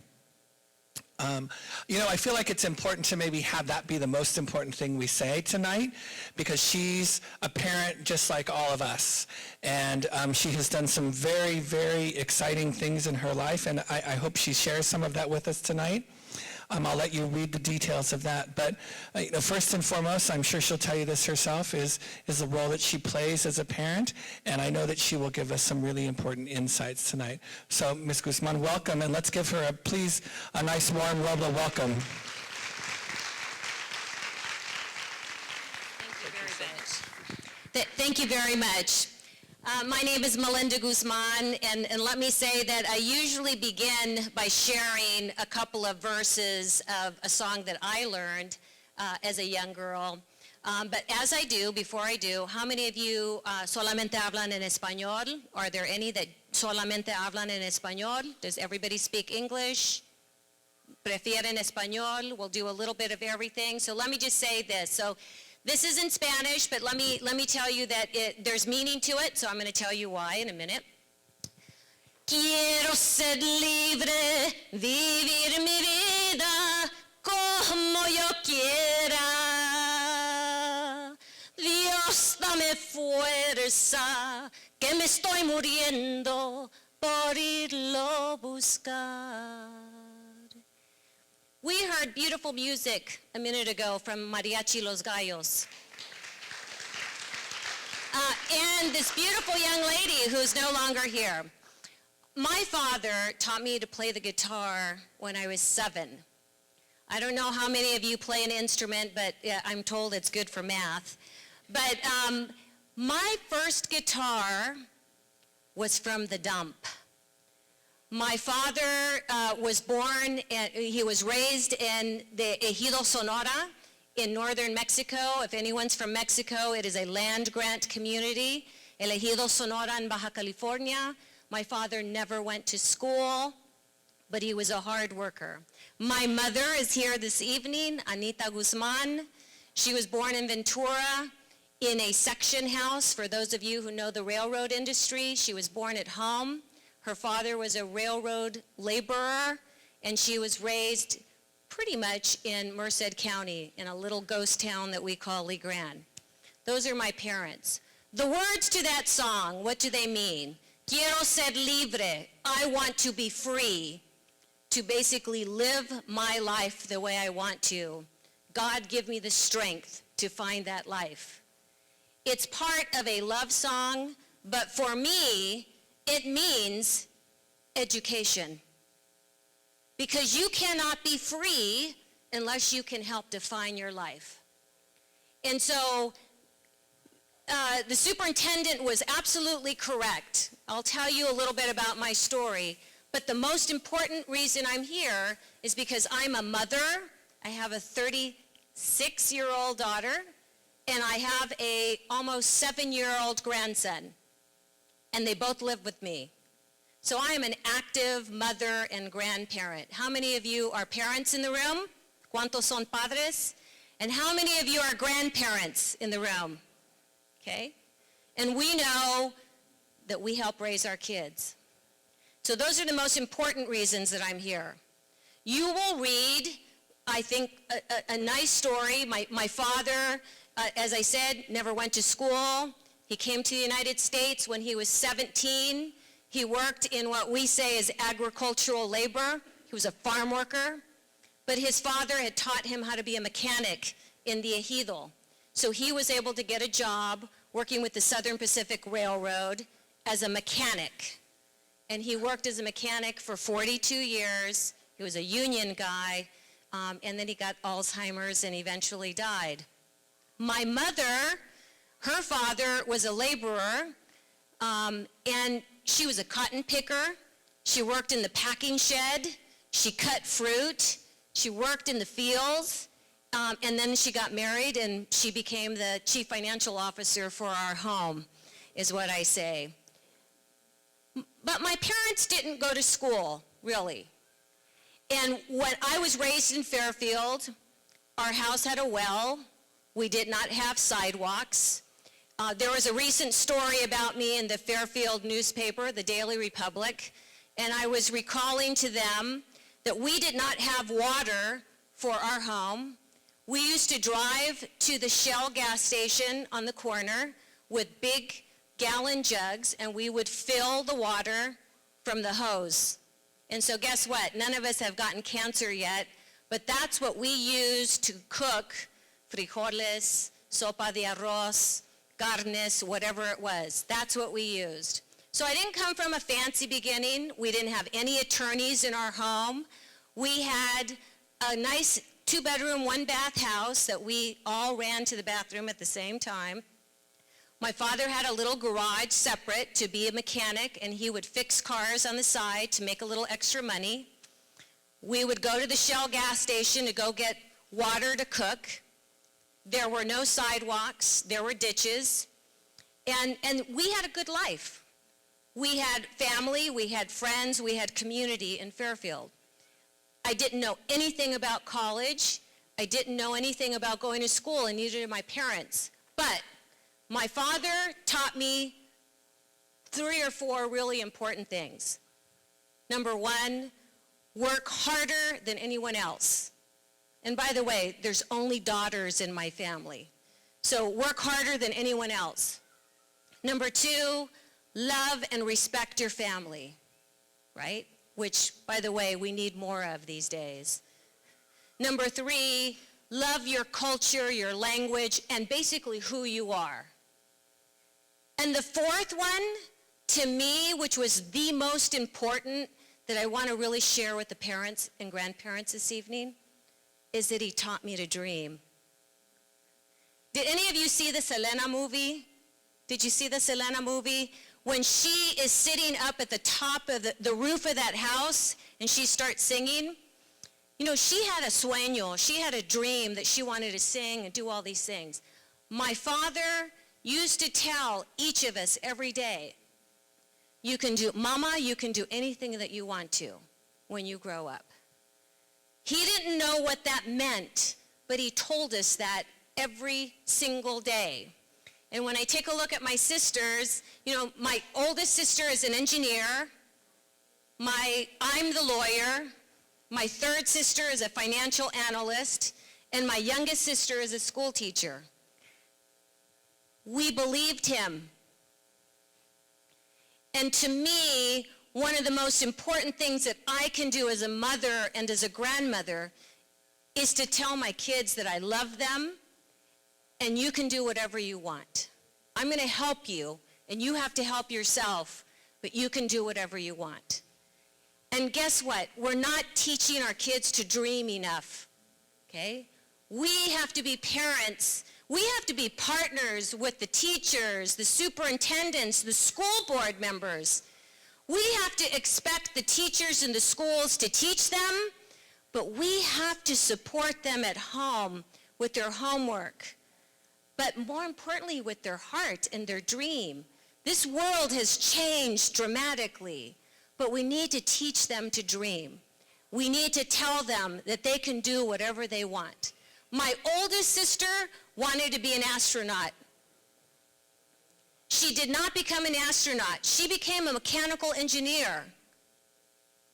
I feel like it's important to maybe have that be the most important thing we say tonight, because she's a parent just like all of us, and she has done some very, very exciting things in her life, and I hope she shares some of that with us tonight. I'll let you read the details of that. But first and foremost, I'm sure she'll tell you this herself, is the role that she plays as a parent. And I know that she will give us some really important insights tonight. So, Ms. Guzman, welcome. And let's give her, please, a nice, warm Robla welcome. Thank you very much. My name is Melinda Guzman, and let me say that I usually begin by sharing a couple of verses of a song that I learned as a young girl. But as I do, before I do, how many of you solamente hablan en español? Are there any that solamente hablan en español? Does everybody speak English? Prefieren español? We'll do a little bit of everything. So let me just say this. So this is in Spanish, but let me tell you that there's meaning to it, so I'm going to tell you why in a minute. Quiero ser libre, vivir mi vida como yo quiera. Dios, dame fuerza, que me estoy muriendo por irlo buscar. We heard beautiful music a minute ago from Mariachi Los Gallos. And this beautiful young lady who's no longer here. My father taught me to play the guitar when I was 7. I don't know how many of you play an instrument, but I'm told it's good for math. But my first guitar was from the dump. My father was born, he was raised in the Ejido Sonora in northern Mexico. If anyone's from Mexico, it is a land grant community, El Ejido Sonora in Baja California. My father never went to school, but he was a hard worker. My mother is here this evening, Anita Guzman. She was born in Ventura in a section house. For those of you who know the railroad industry, she was born at home. Her father was a railroad laborer, and she was raised pretty much in Merced County, in a little ghost town that we call Le Grand. Those are my parents. The words to that song, what do they mean? Quiero ser libre. I want to be free, to basically live my life the way I want to. God, give me the strength to find that life. It's part of a love song, but for me, it means education. Because you cannot be free unless you can help define your life. And so the superintendent was absolutely correct. I'll tell you a little bit about my story, but the most important reason I'm here is because I'm a mother. I have a 36-year-old daughter, and I have a almost 7-year-old grandson, and they both live with me. So I am an active mother and grandparent. How many of you are parents in the room? ¿Cuántos son padres? And how many of you are grandparents in the room? Okay? And we know that we help raise our kids. So those are the most important reasons that I'm here. You will read, I think, a nice story. My father, as I said, never went to school. He came to the United States when he was 17. He worked in what we say is agricultural labor. He was a farm worker. But his father had taught him how to be a mechanic in the ejido. So he was able to get a job working with the Southern Pacific Railroad as a mechanic. And he worked as a mechanic for 42 years. He was a union guy. And then he got Alzheimer's and eventually died. My mother, her father was a laborer, and she was a cotton picker. She worked in the packing shed. She cut fruit. She worked in the fields. And then she got married, and she became the chief financial officer for our home, is what I say. But my parents didn't go to school, really. And when I was raised in Fairfield, our house had a well. We did not have sidewalks. There was a recent story about me in the Fairfield newspaper, the Daily Republic, and I was recalling to them that we did not have water for our home. We used to drive to the Shell gas station on the corner with big gallon jugs, and we would fill the water from the hose. And so guess what? None of us have gotten cancer yet, but that's what we used to cook frijoles, sopa de arroz, carnes, whatever it was. That's what we used. So I didn't come from a fancy beginning. We didn't have any attorneys in our home. We had a nice 2-bedroom, 1-bath house that we all ran to the bathroom at the same time. My father had a little garage separate to be a mechanic, and he would fix cars on the side to make a little extra money. We would go to the Shell gas station to go get water to cook. There were no sidewalks. There were ditches. And we had a good life. We had family, we had friends, we had community in Fairfield. I didn't know anything about college. I didn't know anything about going to school, and neither did my parents. But my father taught me 3 or 4 really important things. Number 1, work harder than anyone else. And by the way, there's only daughters in my family. So work harder than anyone else. Number 2, love and respect your family, right? Which, by the way, we need more of these days. Number 3, love your culture, your language, and basically who you are. And the 4th one, to me, which was the most important that I want to really share with the parents and grandparents this evening, is that he taught me to dream. Did any of you see the Selena movie? Did you see the Selena movie? When she is sitting up at the top of the roof of that house and she starts singing, you know, she had a sueño. She had a dream that she wanted to sing and do all these things. My father used to tell each of us every day, Mama, you can do anything that you want to when you grow up. He didn't know what that meant, but he told us that every single day. And when I take a look at my sisters, you know, my oldest sister is an engineer. I'm the lawyer. My 3rd sister is a financial analyst. And my youngest sister is a school teacher. We believed him. And to me, one of the most important things that I can do as a mother and as a grandmother is to tell my kids that I love them, and you can do whatever you want. I'm going to help you, and you have to help yourself, but you can do whatever you want. And guess what? We're not teaching our kids to dream enough, okay? We have to be parents. We have to be partners with the teachers, the superintendents, the school board members. We have to expect the teachers in the schools to teach them, but we have to support them at home with their homework, but more importantly with their heart and their dream. This world has changed dramatically, but we need to teach them to dream. We need to tell them that they can do whatever they want. My oldest sister wanted to be an astronaut. She did not become an astronaut. She became a mechanical engineer.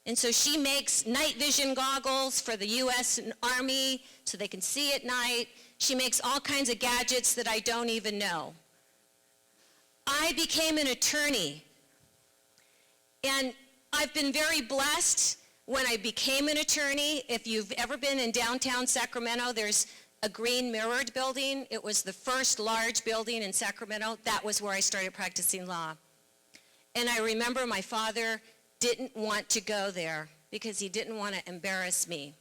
And so she makes night vision goggles for the U.S. Army so they can see at night. She makes all kinds of gadgets that I don't even know. I became an attorney. And I've been very blessed when I became an attorney. If you've ever been in downtown Sacramento, there's a green mirrored building. It was the first large building in Sacramento. That was where I started practicing law. And I remember my father didn't want to go there because he didn't want to embarrass me.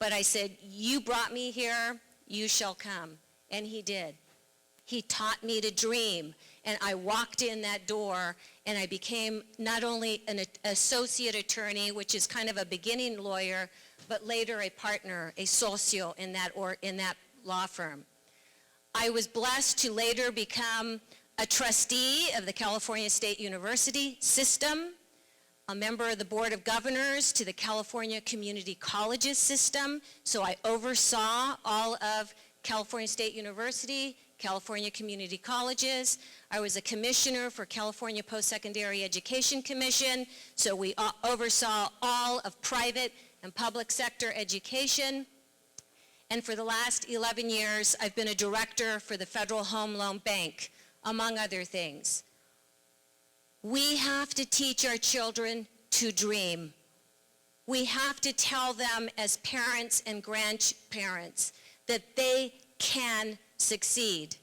But I said, you brought me here, you shall come. And he did. He taught me to dream. And I walked in that door and I became not only an associate attorney, which is kind of a beginning lawyer, but later a partner, a socio in that law firm. I was blessed to later become a trustee of the California State University system, a member of the Board of Governors to the California Community Colleges system. So I oversaw all of California State University, California Community Colleges. I was a commissioner for California Post-Secondary Education Commission, so we oversaw all of private and public sector education. And for the last 11 years, I've been a director for the Federal Home Loan Bank, among other things. We have to teach our children to dream. We have to tell them as parents and grandparents that they can succeed.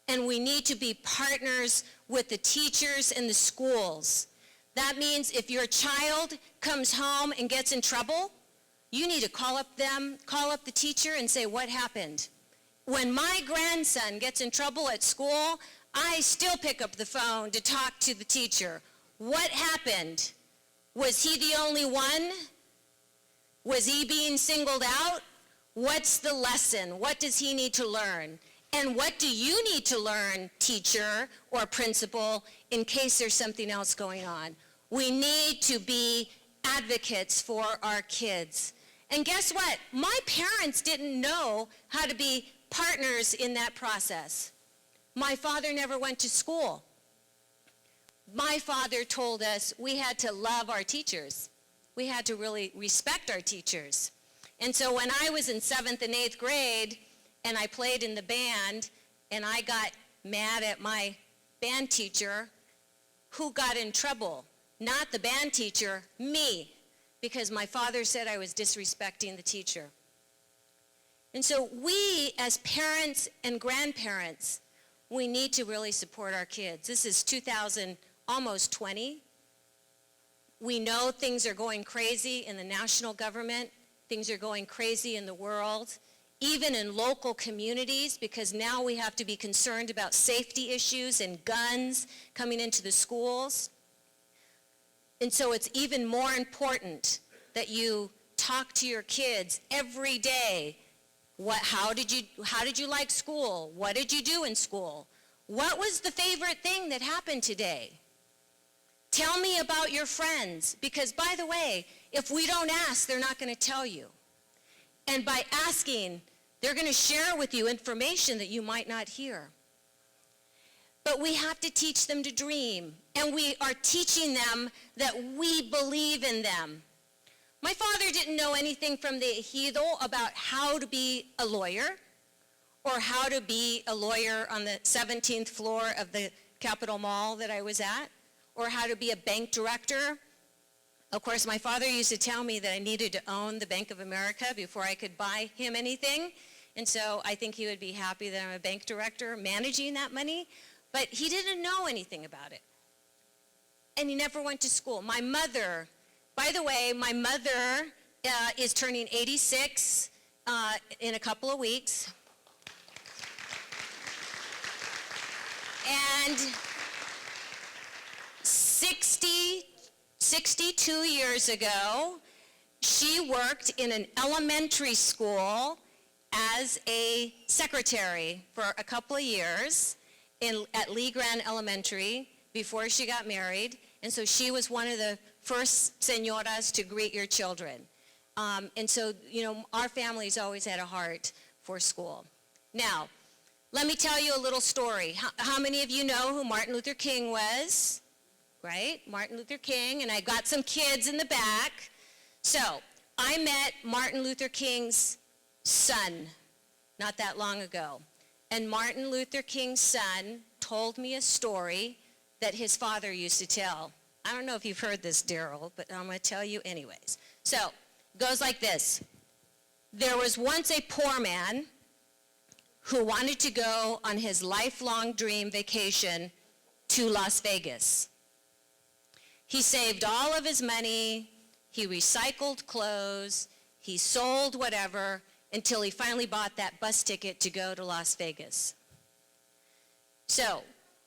And we need to be partners with the teachers in the schools. That means if your child comes home and gets in trouble, you need to call up the teacher and say, what happened? When my grandson gets in trouble at school, I still pick up the phone to talk to the teacher. What happened? Was he the only one? Was he being singled out? What's the lesson? What does he need to learn? And what do you need to learn, teacher or principal, in case there's something else going on? We need to be advocates for our kids. And guess what? My parents didn't know how to be partners in that process. My father never went to school. My father told us we had to love our teachers. We had to really respect our teachers. And so when I was in 7th and 8th grade and I played in the band and I got mad at my band teacher, who got in trouble? Not the band teacher, me, because my father said I was disrespecting the teacher. And so we, as parents and grandparents, we need to really support our kids. This is 2020. We know things are going crazy in the national government. Things are going crazy in the world, even in local communities, because now we have to be concerned about safety issues and guns coming into the schools. And so it's even more important that you talk to your kids every day. How did you like school? What did you do in school? What was the favorite thing that happened today? Tell me about your friends, because by the way, if we don't ask, they're not going to tell you. And by asking, they're going to share with you information that you might not hear. But we have to teach them to dream, and we are teaching them that we believe in them. My father didn't know anything from the ejido about how to be a lawyer or how to be a lawyer on the 17th floor of the Capitol Mall that I was at, or how to be a bank director. Of course, my father used to tell me that I needed to own the Bank of America before I could buy him anything. And so I think he would be happy that I'm a bank director managing that money. But he didn't know anything about it. And he never went to school. My mother, by the way, my mother is turning 86 in a couple of weeks. And 62 years ago, she worked in an elementary school as a secretary for a couple of years at Lee Grand Elementary before she got married. And so she was one of the first señoras to greet your children. And so, our family's always had a heart for school. Now, let me tell you a little story. How many of you know who Martin Luther King was? Right? Martin Luther King, and I got some kids in the back. So, I met Martin Luther King's son not that long ago. And Martin Luther King's son told me a story that his father used to tell. I don't know if you've heard this, Daryl, but I'm going to tell you anyways. So, it goes like this. There was once a poor man who wanted to go on his lifelong dream vacation to Las Vegas. He saved all of his money, he recycled clothes, he sold whatever, until he finally bought that bus ticket to go to Las Vegas. So,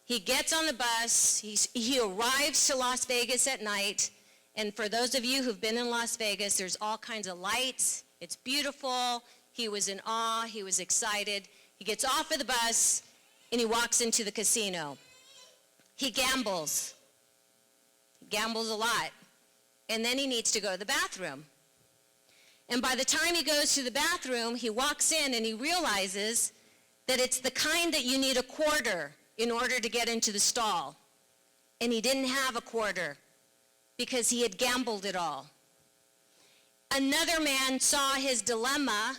he gets on the bus, he arrives to Las Vegas at night, and for those of you who've been in Las Vegas, there's all kinds of lights, it's beautiful, he was in awe, he was excited. He gets off of the bus, and he walks into the casino. He gambles a lot, and then he needs to go to the bathroom. And by the time he goes to the bathroom, he walks in and he realizes that it's the kind that you need a quarter in order to get into the stall. And he didn't have a quarter because he had gambled it all. Another man saw his dilemma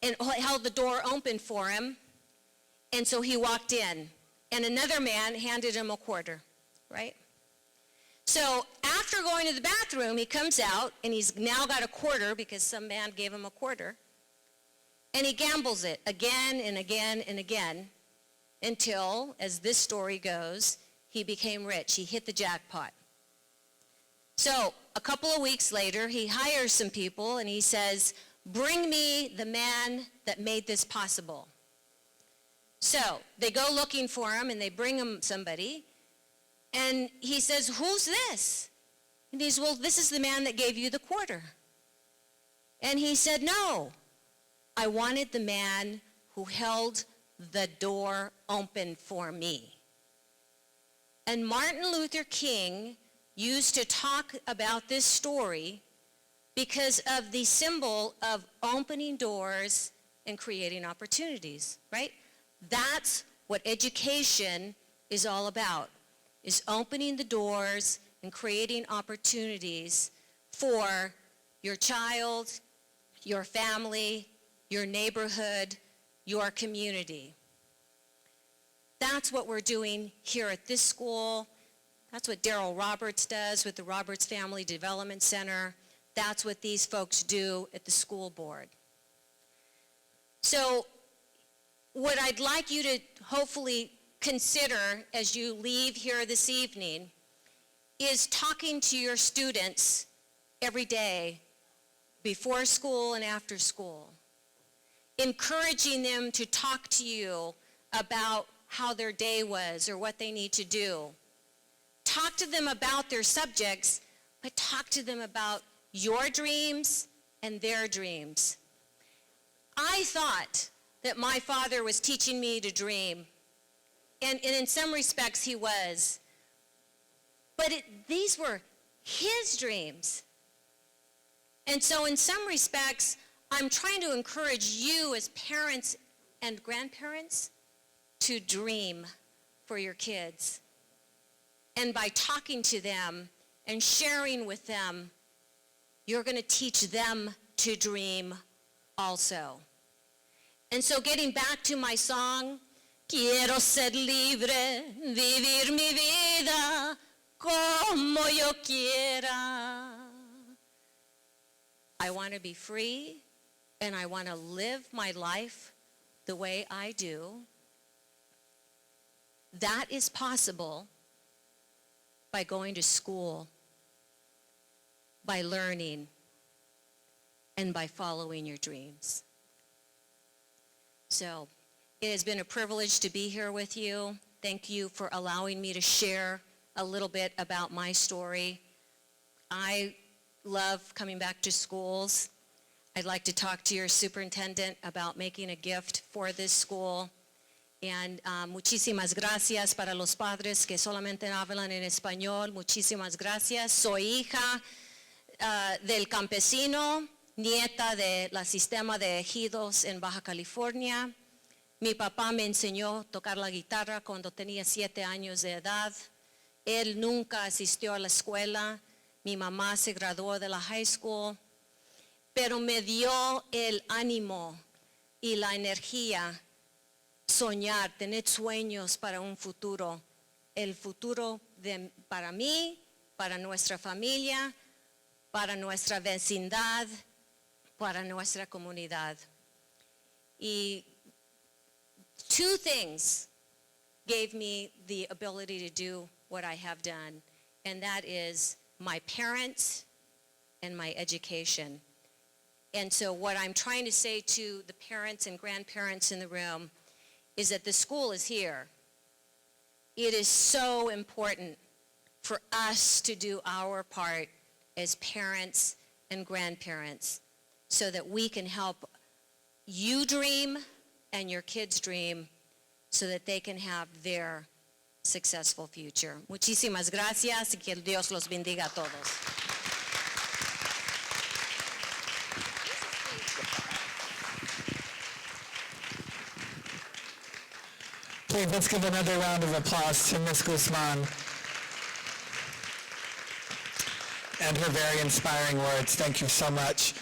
and held the door open for him, and so he walked in. And another man handed him a quarter, right? So after going to the bathroom, he comes out, and he's now got a quarter because some man gave him a quarter, and he gambles it again and again and again until, as this story goes, he became rich. He hit the jackpot. So a couple of weeks later, he hires some people, and he says, "Bring me the man that made this possible." So they go looking for him, and they bring him somebody. And he says, "Who's this?" And he's, "Well, this is the man that gave you the quarter." And he said, "No, I wanted the man who held the door open for me." And Martin Luther King used to talk about this story because of the symbol of opening doors and creating opportunities, right? That's what education is all about, is opening the doors and creating opportunities for your child, your family, your neighborhood, your community. That's what we're doing here at this school. That's what Daryl Roberts does with the Roberts Family Development Center. That's what these folks do at the school board. So what I'd like you to hopefully consider as you leave here this evening is talking to your students every day, before school and after school, encouraging them to talk to you about how their day was or what they need to do. Talk to them about their subjects, but talk to them about your dreams and their dreams. I thought that my father was teaching me to dream, and in some respects he was. But these were his dreams. And so in some respects, I'm trying to encourage you as parents and grandparents to dream for your kids. And by talking to them and sharing with them, you're going to teach them to dream also. And so getting back to my song, quiero ser libre, vivir mi vida como yo quiera. I want to be free, and I want to live my life the way I do. That is possible by going to school, by learning, and by following your dreams. So It has been a privilege to be here with you. Thank you for allowing me to share a little bit about my story. I love coming back to schools. I'd like to talk to your superintendent about making a gift for this school. And muchísimas gracias para los padres que solamente hablan en español. Muchísimas gracias. Soy hija del campesino, nieta del sistema de ejidos en Baja California. Mi papá me enseñó a tocar la guitarra cuando tenía 7 años de edad. Él nunca asistió a la escuela. Mi mamá se graduó de la high school. Pero me dio el ánimo y la energía soñar, tener sueños para un futuro. El futuro para mí, para nuestra familia, para nuestra vecindad, para nuestra comunidad. Y 2 things gave me the ability to do what I have done, and that is my parents and my education. And so what I'm trying to say to the parents and grandparents in the room is that the school is here. It is so important for us to do our part as parents and grandparents so that we can help you dream and your kids dream so that they can have their successful future. Muchísimas gracias y que Dios los bendiga a todos. Please, let's give another round of applause to Ms. Guzman and her very inspiring words. Thank you so much.